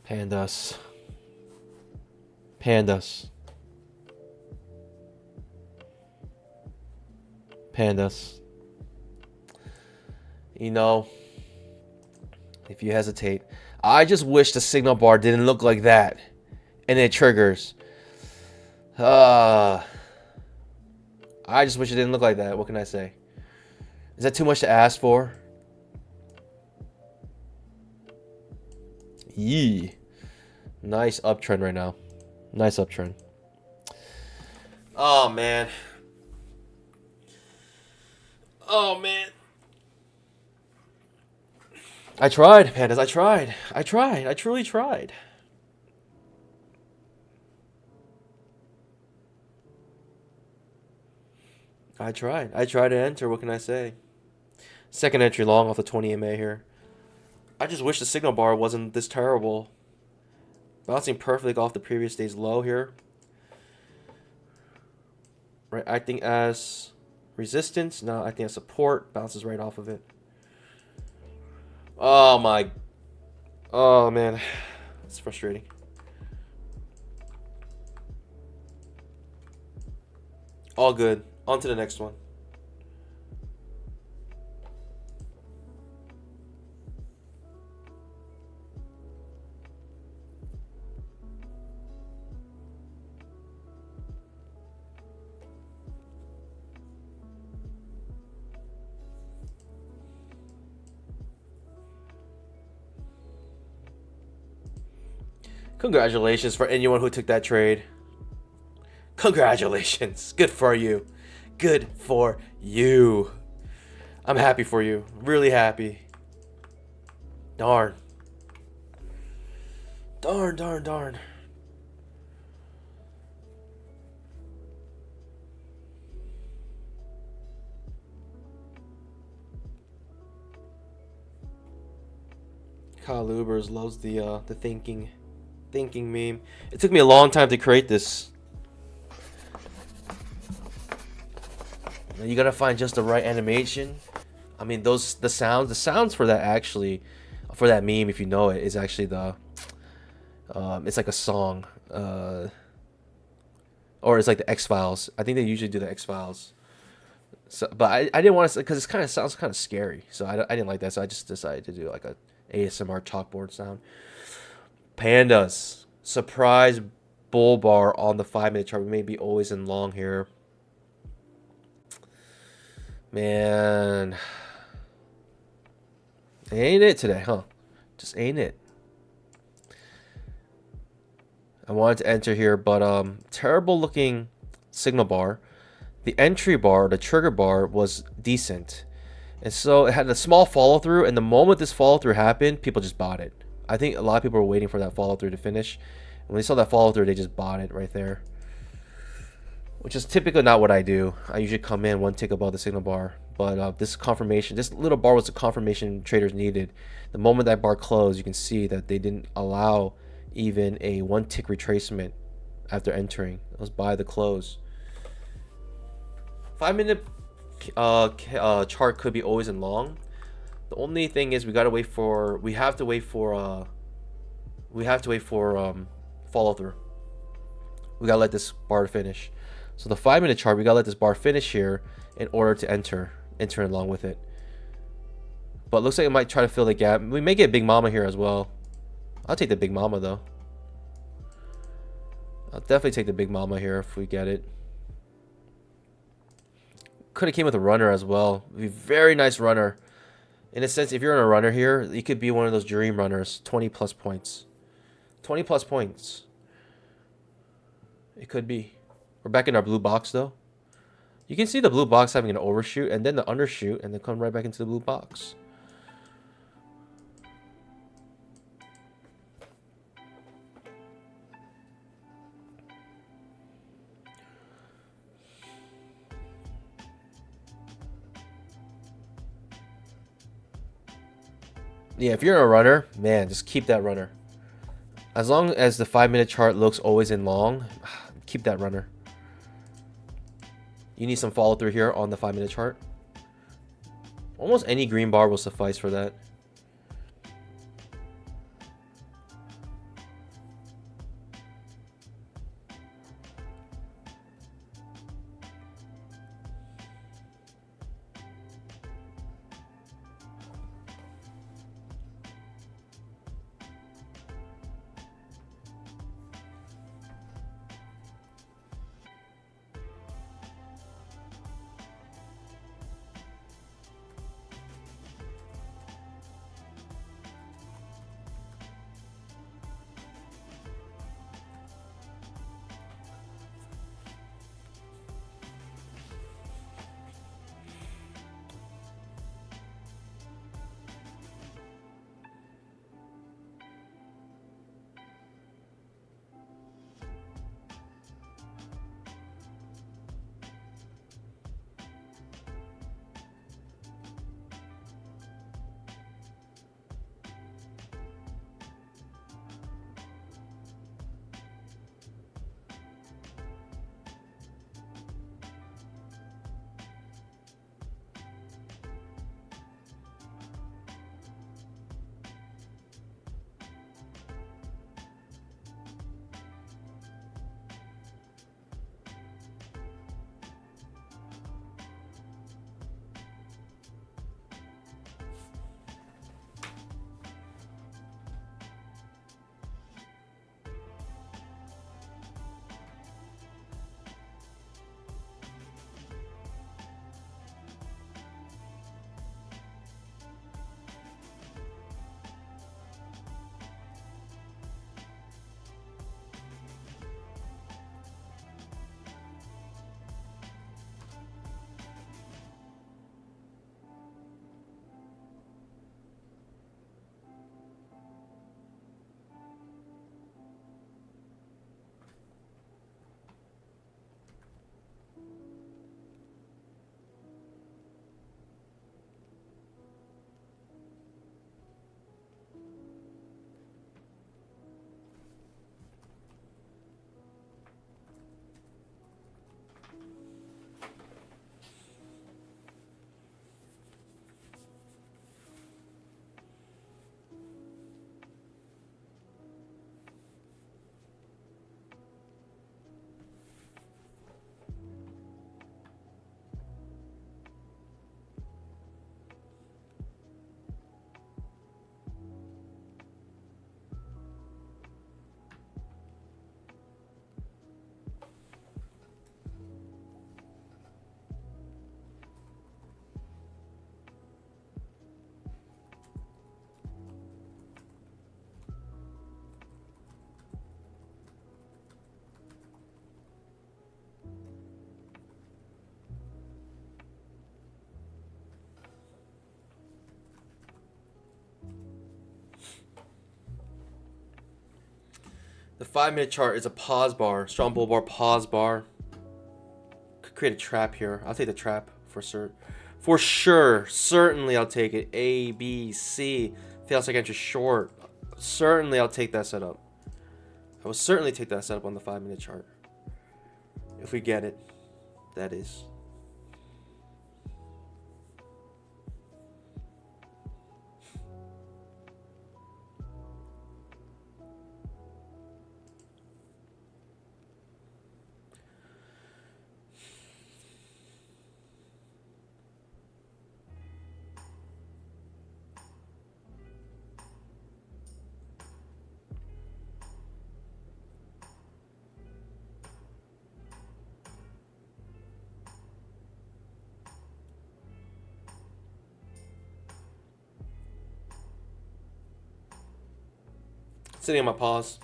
Pandas. Pandas. Pandas. You know, if you hesitate, I just wish the signal bar didn't look like that. And it triggers. I just wish it didn't look like that. What can I say? Is that too much to ask for? Yee. Nice uptrend right now. Nice uptrend. Oh, man. Oh, man. I tried, pandas. I tried. I truly tried. I tried to enter. What can I say? Second entry long off the 20 MA here. I just wish the signal bar wasn't this terrible. Bouncing perfectly off the previous day's low here. Right, acting as resistance. Now acting as support. Bounces right off of it. Oh my. Oh man. It's frustrating. All good. On to the next one. Congratulations for anyone who took that trade. Congratulations. Good for you. Good for you. I'm happy for you. Really happy. Darn. Darn. Kyle Lubers loves the thinking meme. It took me a long time to create this. You gotta find just the right animation. I mean, the sounds for that actually, for that meme, if you know it, is actually the, it's like a song, or it's like the X-Files. I think they usually do the X-Files. So, but I didn't want to, because it sounds kind of scary. So I didn't like that. So I just decided to do like a ASMR chalkboard sound. Pandas, surprise bull bar on the 5-minute chart. We may be always in long here. Man, ain't it today, huh? Just ain't it. I wanted to enter here, but terrible looking signal bar. The entry bar, the trigger bar, was decent, and so it had a small follow through. And the moment this follow through happened, people just bought it. I think a lot of people were waiting for that follow through to finish. When they saw that follow through, they just bought it right there, which is typically not what I do. I usually come in one tick above the signal bar, but this confirmation, this little bar was the confirmation traders needed. The moment that bar closed, you can see that they didn't allow even a one tick retracement after entering. It was by the close. 5-minute chart could be always in long. The only thing is we have to wait for follow through. We gotta let this bar finish. So the 5-minute chart, we gotta let this bar finish here in order to enter along with it. But it looks like it might try to fill the gap. We may get Big Mama here as well. I'll take the Big Mama though. I'll definitely take the Big Mama here if we get it. Could have came with a runner as well. It'd be a very nice runner. In a sense, if you're in a runner here, you could be one of those dream runners. 20 plus points. 20 plus points. It could be. We're back in our blue box though. You can see the blue box having an overshoot and then the undershoot and then come right back into the blue box. Yeah, if you're a runner, man, just keep that runner. As long as the 5-minute chart looks always in long, keep that runner. You need some follow through here on the 5-minute chart. Almost any green bar will suffice for that. The 5-minute chart is a pause bar, strong bull bar, pause bar. Could create a trap here. I'll take the trap for cert. For sure, certainly I'll take it. A, B, C. Fail second entry short. Certainly I'll take that setup. I will certainly take that setup on the 5-minute chart. If we get it, that is. Sitting on my pause.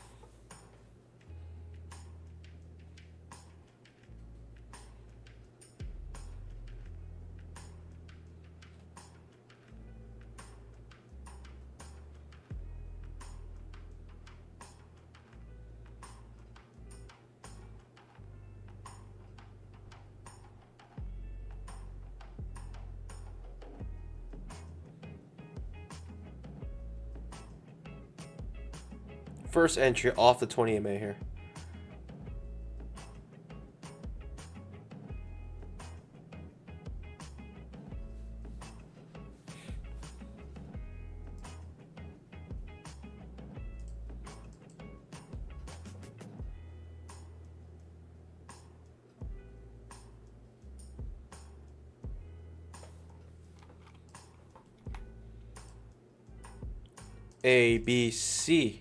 First entry off the 20 EMA here. A, B, C.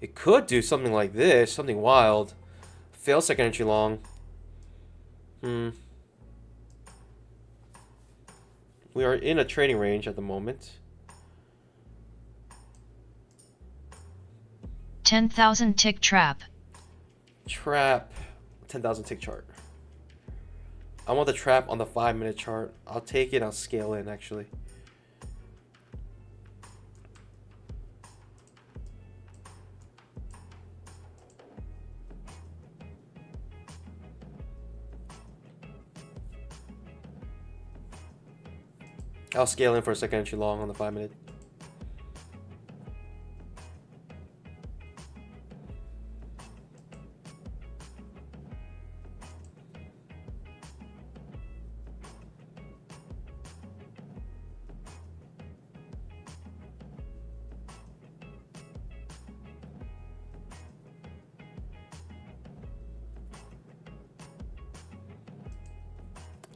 It could do something like this, something wild. Fail second entry long. We are in a trading range at the moment. 10,000 tick trap. Trap. 10,000 tick chart. I want the trap on the 5-minute chart. I'll take it. I'll scale in actually. I'll scale in for a second entry long on the 5-minute.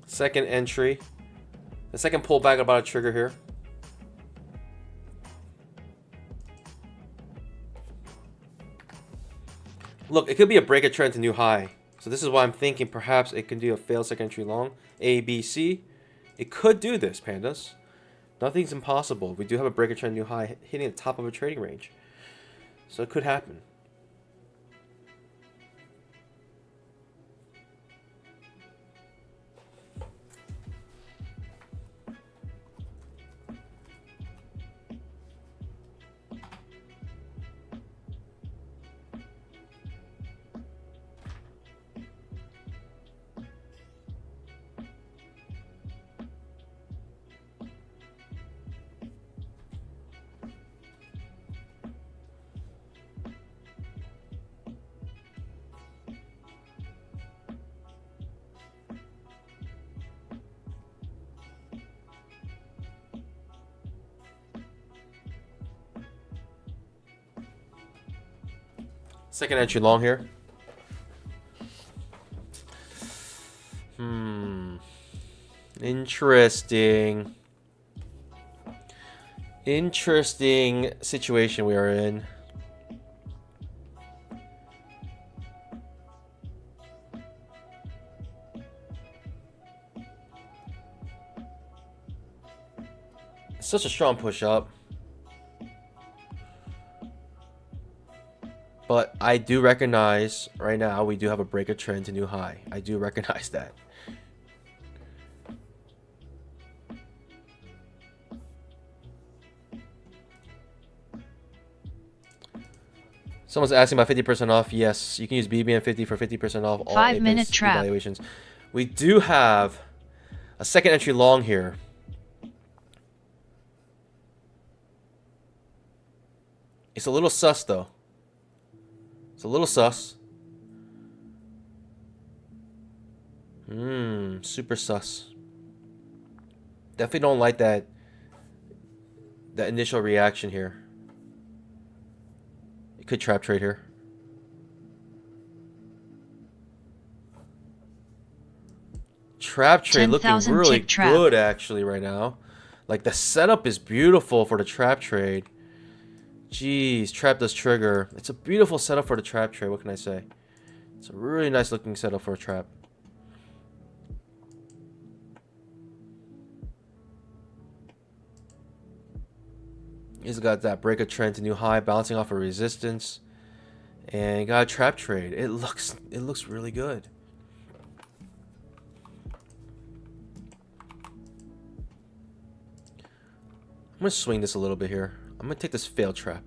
Second entry. The second pullback about a trigger here. Look, it could be a break of trend to new high. So this is why I'm thinking perhaps it can do a failed second entry long. A, B, C. It could do this, pandas. Nothing's impossible. We do have a break of trend new high hitting the top of a trading range. So it could happen. Second entry long here. Interesting. Interesting situation we are in. Such a strong push up. But I do recognize right now we do have a break of trend to new high. I do recognize that. Someone's asking about 50% off. Yes, you can use BBM50 for 50% off all 5-minute trap evaluations. We do have a second entry long here. It's a little sus though. It's a little sus. Super sus. Definitely don't like that initial reaction here. It could trap trade here. Trap trade looking really good actually right now. Like the setup is beautiful for the trap trade. Jeez, trap does trigger. It's a beautiful setup for the trap trade. What can I say? It's a really nice looking setup for a trap. He's got that break of trend to new high, bouncing off a resistance, and got a trap trade. It looks really good. I'm gonna swing this a little bit here. I'm gonna take this failed trap.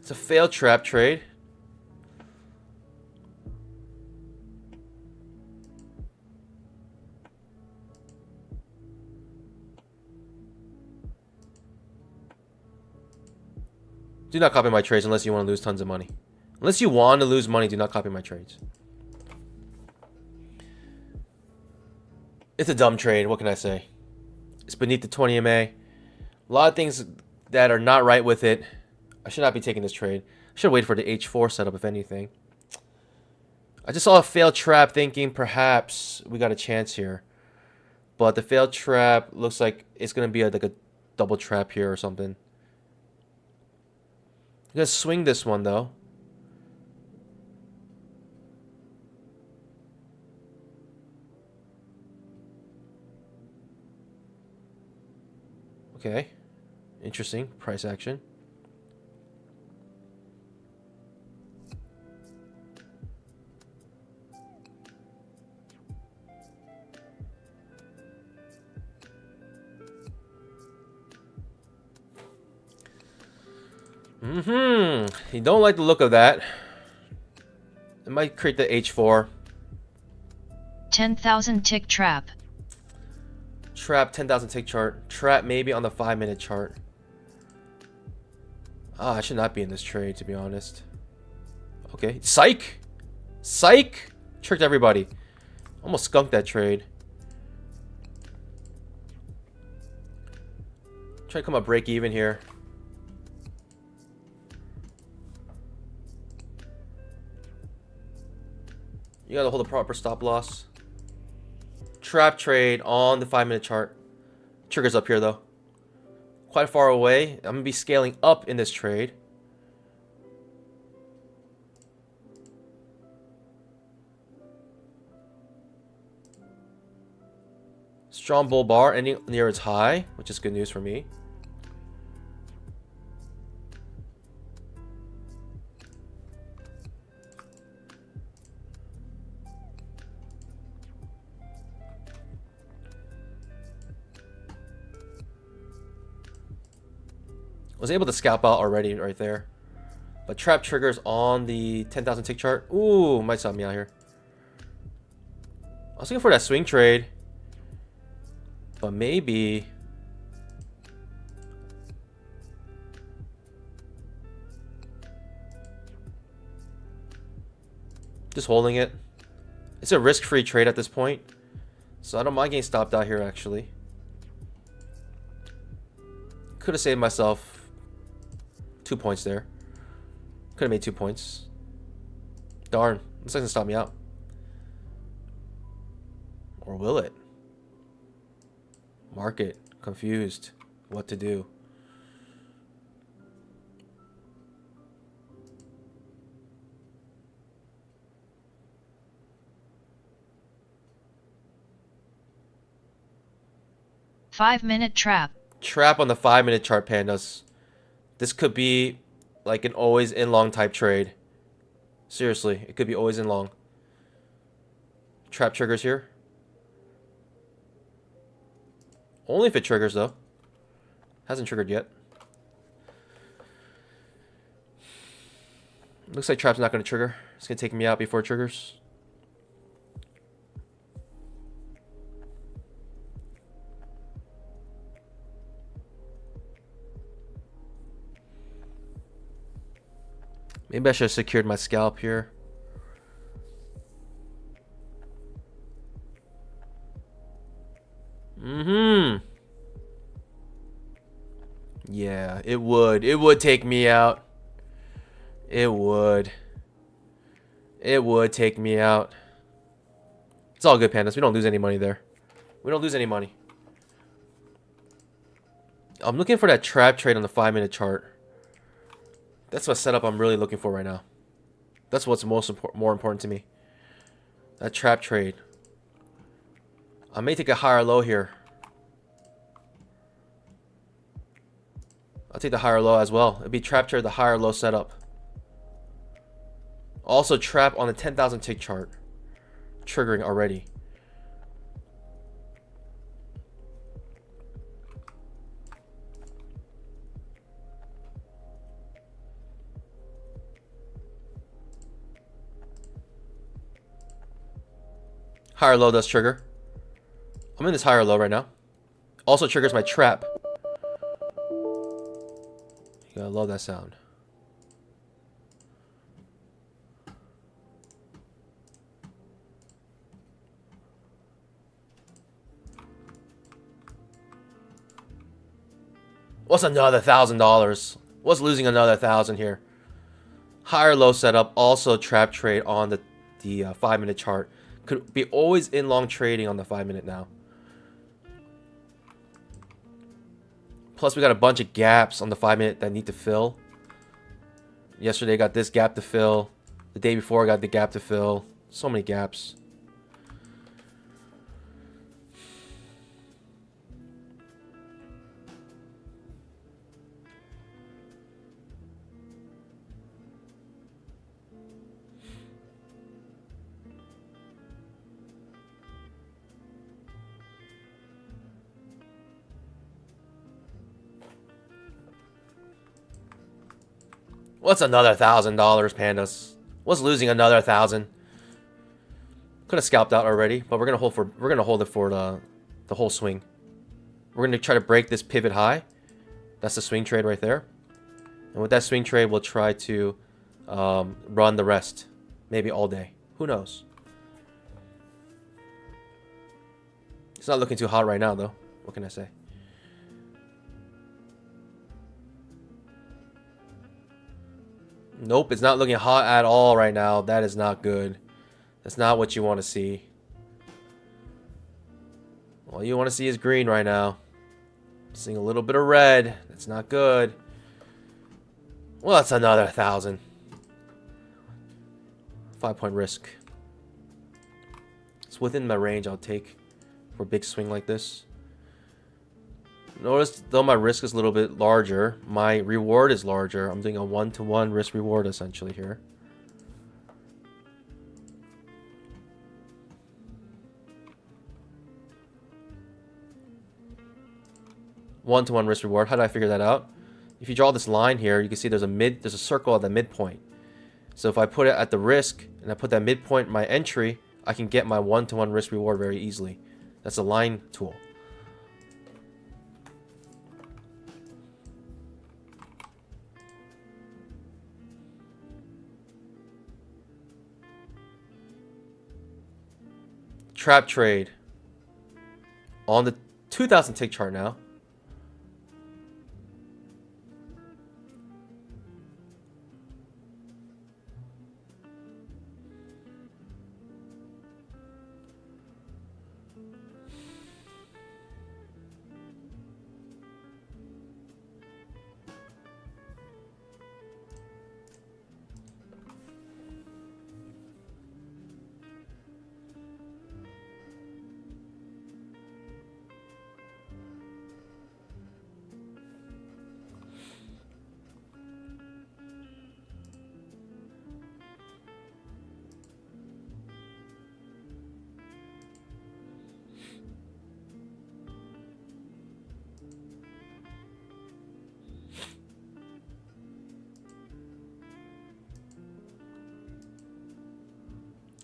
It's a failed trap trade. Do not copy my trades unless you want to lose tons of money. Unless you want to lose money, do not copy my trades. It's a dumb trade. What can I say? It's beneath the 20 MA. A lot of things that are not right with it. I should not be taking this trade. I should wait for the H4 setup, if anything. I just saw a failed trap thinking perhaps we got a chance here. But the failed trap looks like it's going to be like a double trap here or something. I'm going to swing this one, though. Okay. Interesting. Price action. You don't like the look of that. It might create the H4. 10,000 tick trap. Trap 10,000 tick chart. Trap maybe on the 5-minute chart. Ah, I should not be in this trade, to be honest. Okay. Psych! Psych! Tricked everybody. Almost skunked that trade. Try to come up break even here. You gotta hold a proper stop loss. Trap trade on the 5-minute chart. Triggers up here though. Quite far away. I'm gonna be scaling up in this trade. Strong bull bar ending near its high, which is good news for me. Was able to scalp out already right there. But trap triggers on the 10,000 tick chart. Ooh, might stop me out here. I was looking for that swing trade. But maybe... just holding it. It's a risk-free trade at this point. So I don't mind getting stopped out here, actually. Could have saved myself 2 points there. Could have made 2 points. Darn. Looks like it's stop me out. Or will it? Market. Confused. What to do. Five-minute trap. Trap on the 5-minute chart, pandas. This could be like an always in long type trade. Seriously, it could be always in long. Trap triggers here. Only if it triggers though. Hasn't triggered yet. Looks like trap's not going to trigger. It's going to take me out before it triggers. Maybe I should have secured my scalp here. Yeah, it would. It would take me out. It would. It would take me out. It's all good, pandas. We don't lose any money there. We don't lose any money. I'm looking for that trap trade on the 5-minute chart. That's what setup I'm really looking for right now. That's what's more important to me. That trap trade. I may take a higher low here. I'll take the higher low as well. It'd be trap trade, the higher low setup. Also trap on the 10,000 tick chart. Triggering already. Higher low does trigger. I'm in this higher low right now. Also triggers my trap. You gotta love that sound. What's another $1,000? What's losing another 1,000 here? Higher low setup, also trap trade on the 5-minute chart. Could be always in long trading on the 5-minute now. Plus we got a bunch of gaps on the 5-minute that need to fill. Yesterday got this gap to fill. The day before I got the gap to fill. So many gaps. What's another $1,000, pandas? What's losing another 1,000? Could have scalped out already, but we're gonna hold it for the whole swing. We're gonna try to break this pivot high. That's the swing trade right there. And with that swing trade, we'll try to run the rest, maybe all day. Who knows? It's not looking too hot right now, though. What can I say? Nope, it's not looking hot at all right now. That is not good. That's not what you want to see. All you want to see is green right now. Seeing a little bit of red. That's not good. Well, that's another 1,000. 5-point risk. It's within my range I'll take for a big swing like this. Notice, though my risk is a little bit larger, my reward is larger. I'm doing a 1-to-1 risk reward essentially here. One-to-one risk reward. How did I figure that out? If you draw this line here, you can see there's a circle at the midpoint. So if I put it at the risk and I put that midpoint in my entry, I can get my 1-to-1 risk reward very easily. That's a line tool. Trap trade on the 2,000 tick chart now.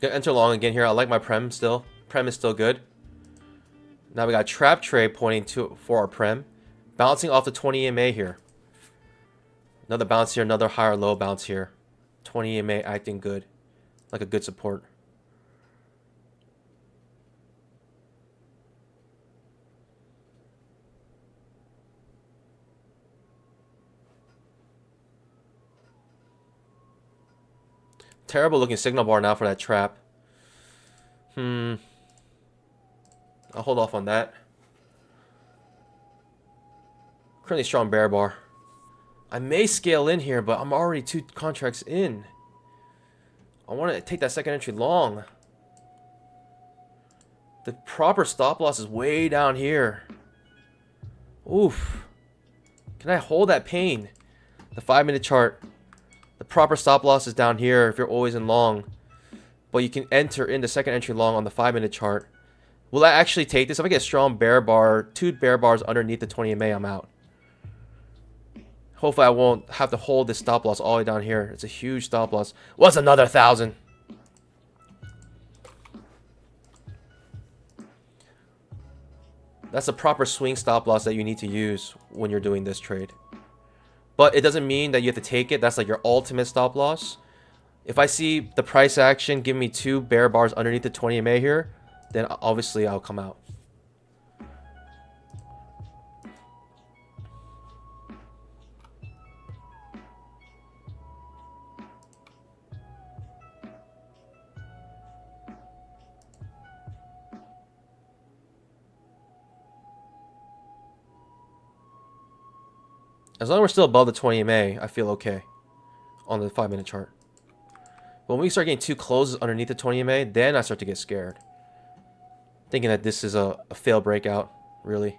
Gonna enter long again here. I like my prem still. Prem is still good. Now we got trap trade pointing for our prem. Bouncing off the 20 EMA here. Another bounce here, another higher low bounce here. 20 EMA acting good. Like a good support. Terrible looking signal bar now for that trap. I'll hold off on that. Currently strong bear bar. I may scale in here, but I'm already 2 contracts in. I want to take that second entry long. The proper stop loss is way down here. Oof. Can I hold that pain? The 5-minute chart. The proper stop loss is down here if you're always in long. But you can enter in the second entry long on the 5-minute chart. Will I actually take this? If I get a strong bear bar, 2 bear bars underneath the 20 MA, I'm out. Hopefully I won't have to hold this stop loss all the way down here. It's a huge stop loss. What's another 1,000? That's a proper swing stop loss that you need to use when you're doing this trade. But it doesn't mean that you have to take it. That's like your ultimate stop loss. If I see the price action give me 2 bear bars underneath the 20 MA here, then obviously I'll come out. As long as we're still above the 20 MA, I feel okay on the 5-minute chart. But when we start getting 2 closes underneath the 20 MA, then I start to get scared. Thinking that this is a fail breakout, really.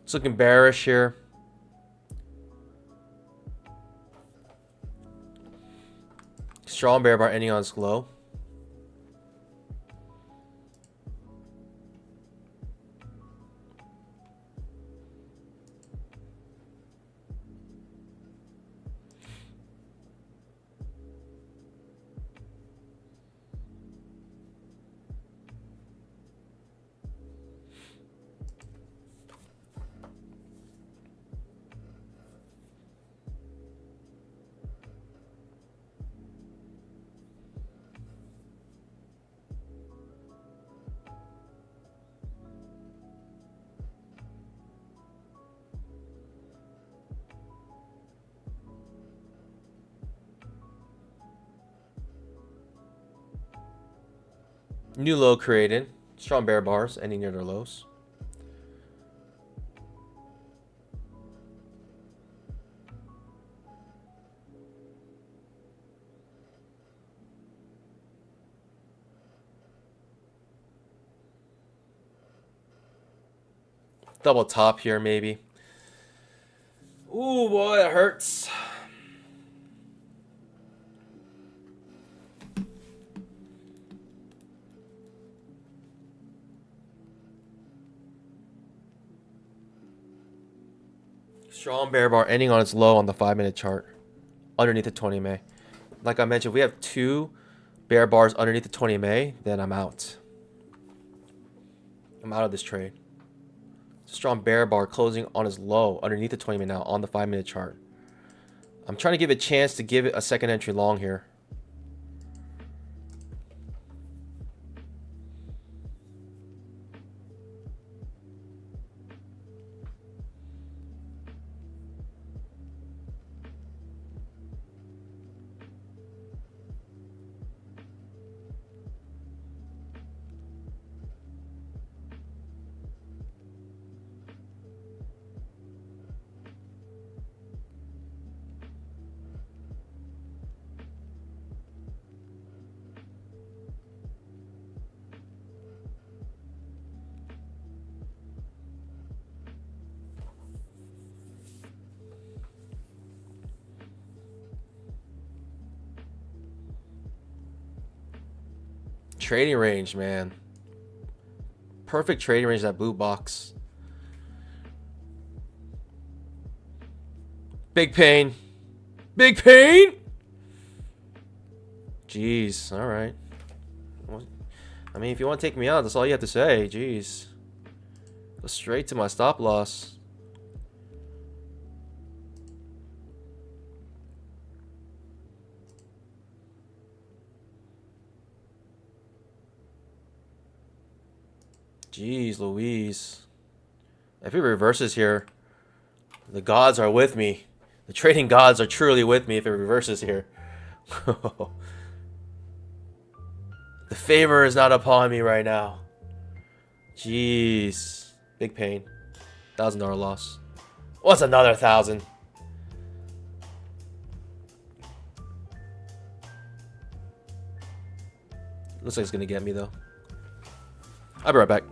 It's looking bearish here. Strong bear bar ending on its low. New low created. Strong bear bars ending near their lows. Double top here, maybe. Ooh, boy, that hurts. Strong bear bar ending on its low on the 5-minute chart. Underneath the 20 MA. Like I mentioned, if we have 2 bear bars underneath the 20 MA, then I'm out. I'm out of this trade. Strong bear bar closing on its low underneath the 20 MA now on the 5-minute chart. I'm trying to give it a chance to give it a second entry long here. Trading range, man. Perfect trading range, that blue box. Big pain. Big pain? Jeez, alright. I mean, if you want to take me out, that's all you have to say. Jeez. Go straight to my stop loss. Jeez Louise. If it reverses here, the gods are with me. The trading gods are truly with me if it reverses here. The favor is not upon me right now. Jeez. Big pain. $1,000 loss. What's another 1,000? Looks like it's gonna get me though. I'll be right back.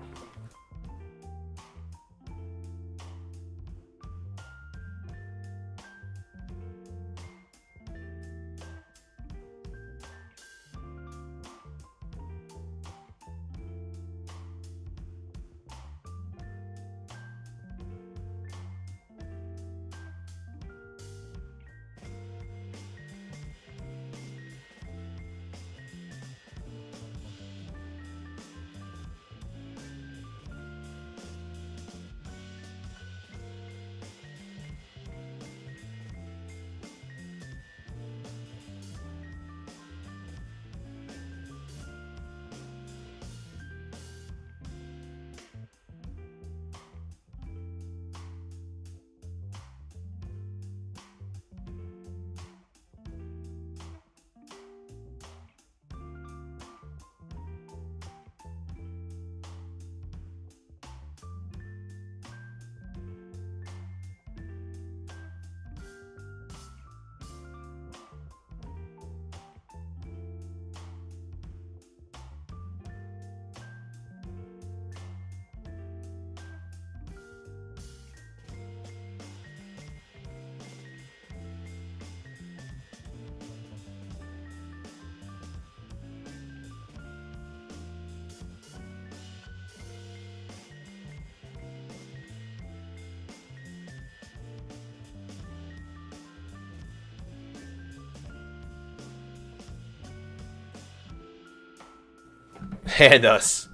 Pandas.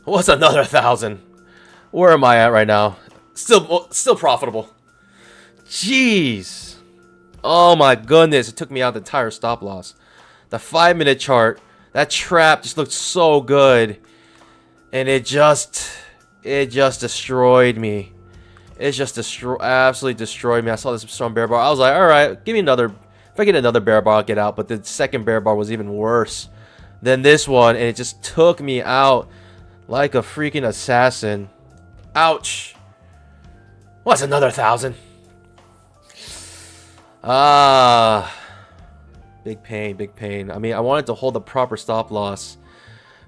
What's another 1,000? Where am I at right now? Still profitable. Jeez. Oh my goodness. It took me out the entire stop loss. The 5-minute chart. That trap just looked so good. And it just destroyed me. It just absolutely destroyed me. I saw this strong bear bar. I was like, alright, give me another. If I get another bear bar, I'll get out. But the second bear bar was even worse than this one, and it just took me out like a freaking assassin. Ouch. What's another 1,000? Big pain, big pain. I mean, I wanted to hold the proper stop loss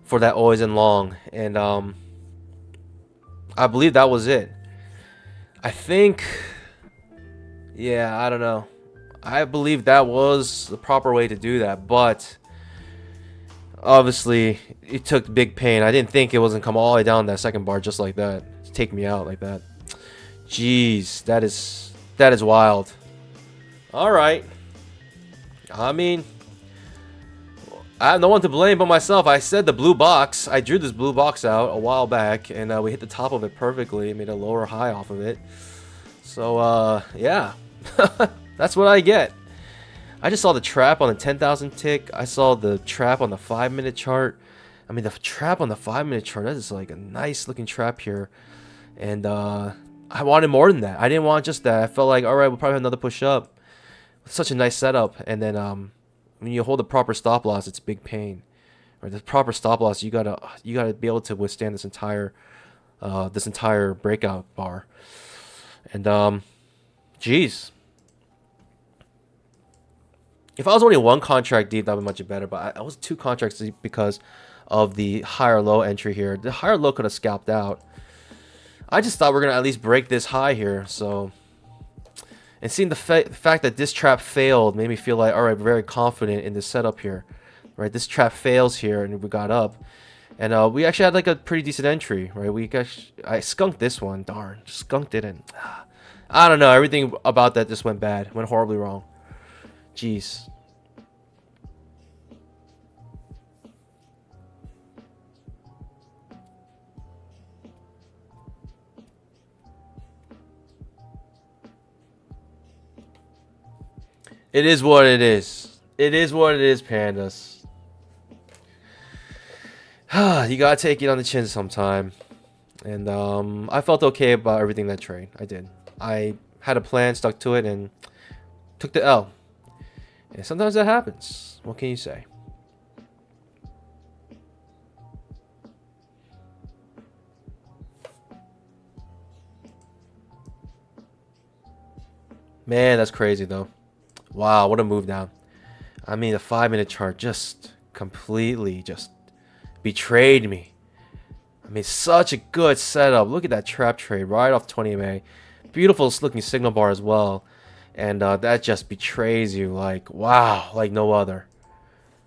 for that always and long, and I believe that was it. I think, yeah, I don't know. I believe that was the proper way to do that, but obviously it took big pain. I didn't think it wasn't come all the way down that second bar just like that to take me out like that. Jeez, that is wild. All right. I mean, I have no one to blame but myself. I said the blue box. I drew this blue box out a while back, and we hit the top of it perfectly. Made a lower high off of it. So yeah, that's what I get. I just saw the trap on the 10,000 tick. I saw the trap on the 5-minute chart. I mean, the trap on the 5-minute chart, that is like a nice looking trap here. And I wanted more than that. I didn't want just that. I felt like, all right, we'll probably have another push up. Such a nice setup. And then when you hold the proper stop loss, it's big pain. Right? The proper stop loss, you gotta be able to withstand this entire breakout bar. And geez. If I was only one contract deep, that would be much better. But I was 2 contracts deep because of the higher low entry here. The higher low could have scalped out. I just thought we're going to at least break this high here. So, and seeing the fact that this trap failed made me feel like, all right, we're very confident in this setup here. Right, this trap fails here, and we got up. And we actually had like a pretty decent entry. Right, I skunked this one. Darn, just skunked it. And I don't know. Everything about that just went bad. Went horribly wrong. Jeez. It is what it is. It is what it is, pandas. You gotta take it on the chin sometime. And I felt okay about everything that trade. I did. I had a plan, stuck to it, and took the L. And sometimes that happens. What can you say? Man, that's crazy though. Wow, what a move down. I mean, the 5-minute chart just completely just betrayed me. I mean, such a good setup. Look at that trap trade right off 20 MA. Beautiful looking signal bar as well. And that just betrays you like, wow, like no other.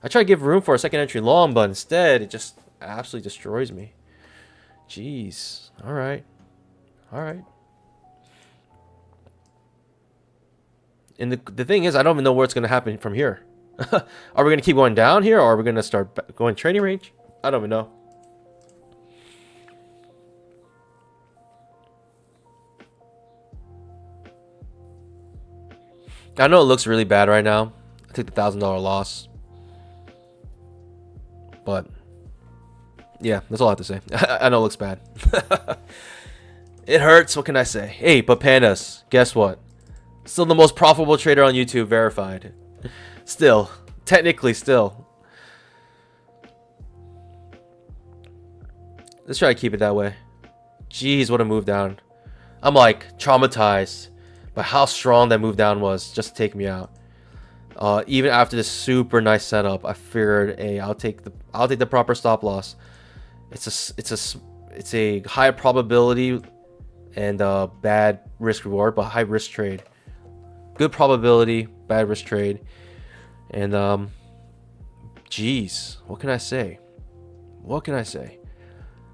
I try to give room for a second entry long, but instead it just absolutely destroys me. Jeez. All right. All right. And the thing is, I don't even know what's going to happen from here. Are we going to keep going down here, or are we going to start going trading range? I don't even know. I know it looks really bad right now. I took the $1,000 loss. But, yeah, that's all I have to say. I know it looks bad. It hurts. What can I say? Hey, but Pandas, guess what? Still the most profitable trader on YouTube, verified. Still. Technically, still. Let's try to keep it that way. Jeez, what a move down. I'm like traumatized by how strong that move down was just to take me out. Even after this super nice setup, I figured, hey, I'll take the proper stop loss. It's a high probability and bad risk reward, but high risk trade. Good probability, bad risk trade, and geez, what can I say? What can I say?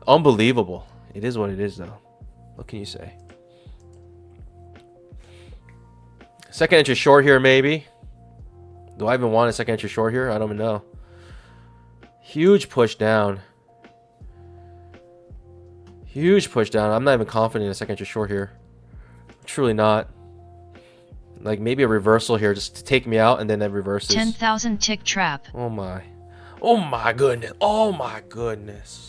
Unbelievable. It is what it is, though. What can you say? Second entry short here, maybe. Do I even want a second entry short here? I don't even know. Huge push down. Huge push down. I'm not even confident in a second entry short here. Truly not. Like maybe a reversal here just to take me out, and then it reverses. 10,000 tick trap. Oh my. Oh my goodness. Oh my goodness.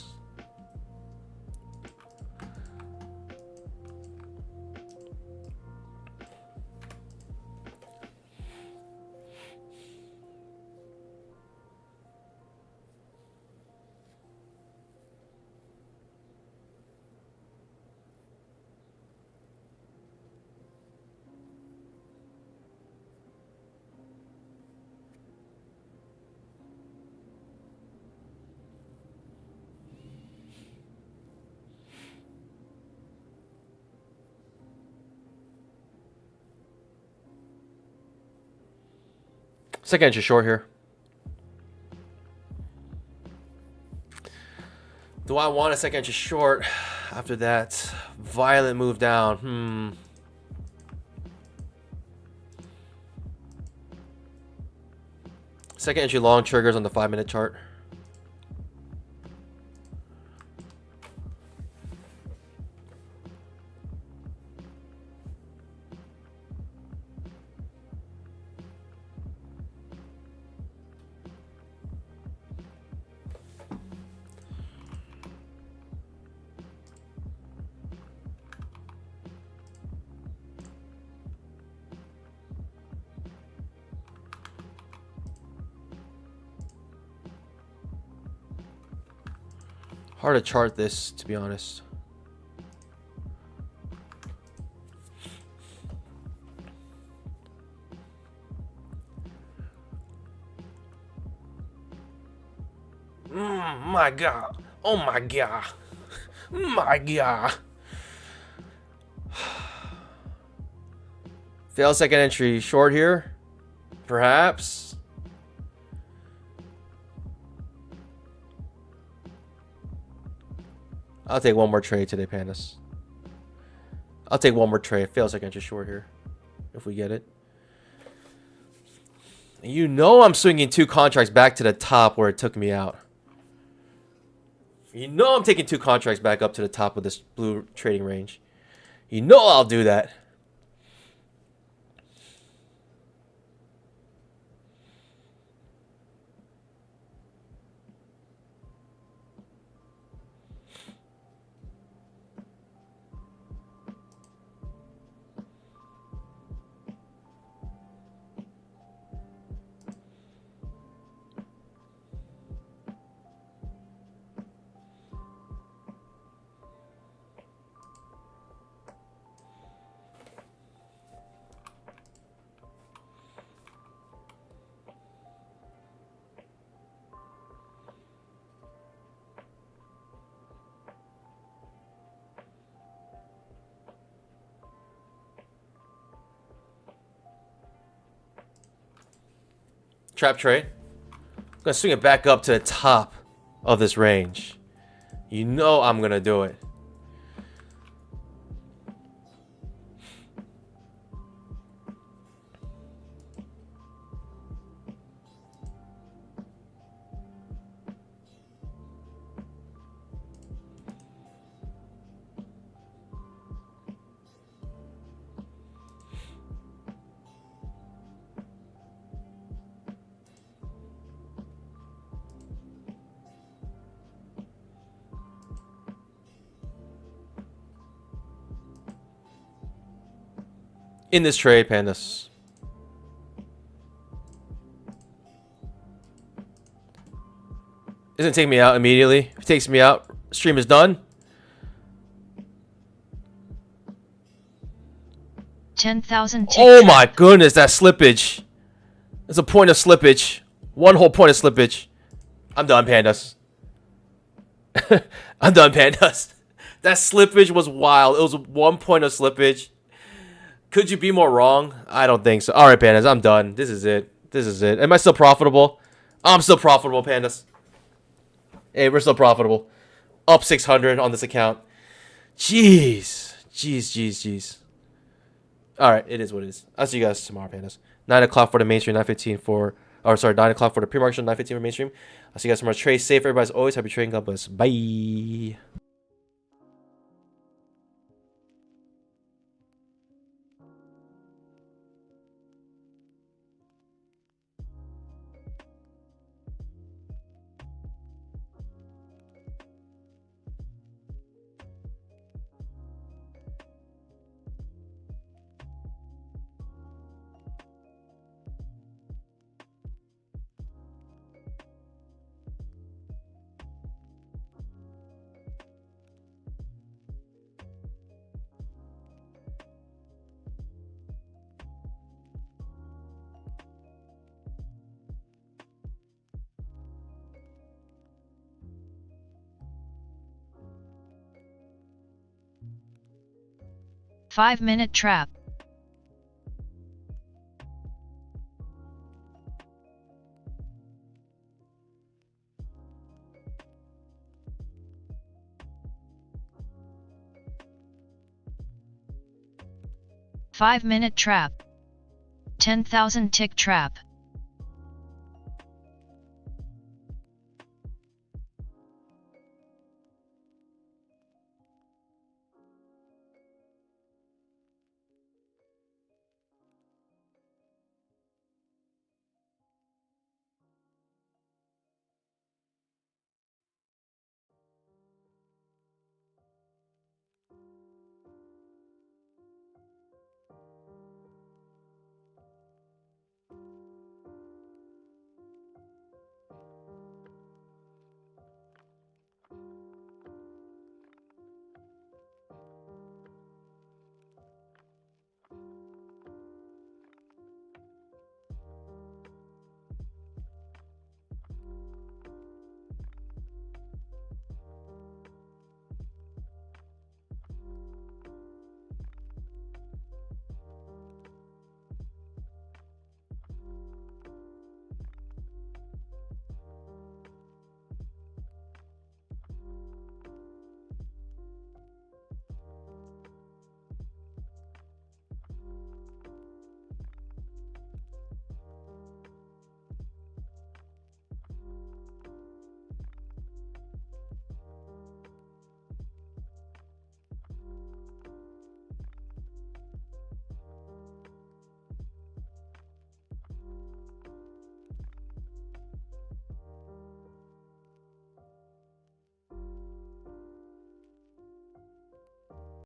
Second entry short here. Do I want a second entry short after that violent move down? Second entry long triggers on the 5-minute chart. Hard to chart this, to be honest. My God. Oh my God. My God. Fail second entry short here. Perhaps. I'll take one more trade today, Pandas. I'll take one more trade. Fail second entry short here. If we get it. And you know I'm swinging 2 contracts back to the top where it took me out. You know I'm taking 2 contracts back up to the top of this blue trading range. You know I'll do that. Trap trade. I'm gonna swing it back up to the top of this range. You know I'm gonna do it. In this trade, pandas. Doesn't take me out immediately. If it takes me out, stream is done. 10,000 tick Oh trap. my goodness, that slippage. There's a point of slippage. One whole point of slippage. I'm done, pandas. I'm done, pandas. That slippage was wild. It was 1 point of slippage. Could you be more wrong? I don't think so. All right, pandas, I'm done. This is it. This is it. Am I still profitable? I'm still profitable, pandas. Hey, we're still profitable. Up 600 on this account. Jeez. Jeez. All right, it is what it is. I'll see you guys tomorrow, pandas. 9 o'clock for the mainstream, 9:15 for... Or sorry, 9 o'clock for the pre-market, 9:15 for mainstream. I'll see you guys tomorrow. Trade safe. Everybody's always happy trading. God bless. Bye. Five-minute trap. Five-minute trap. 10,000 tick trap.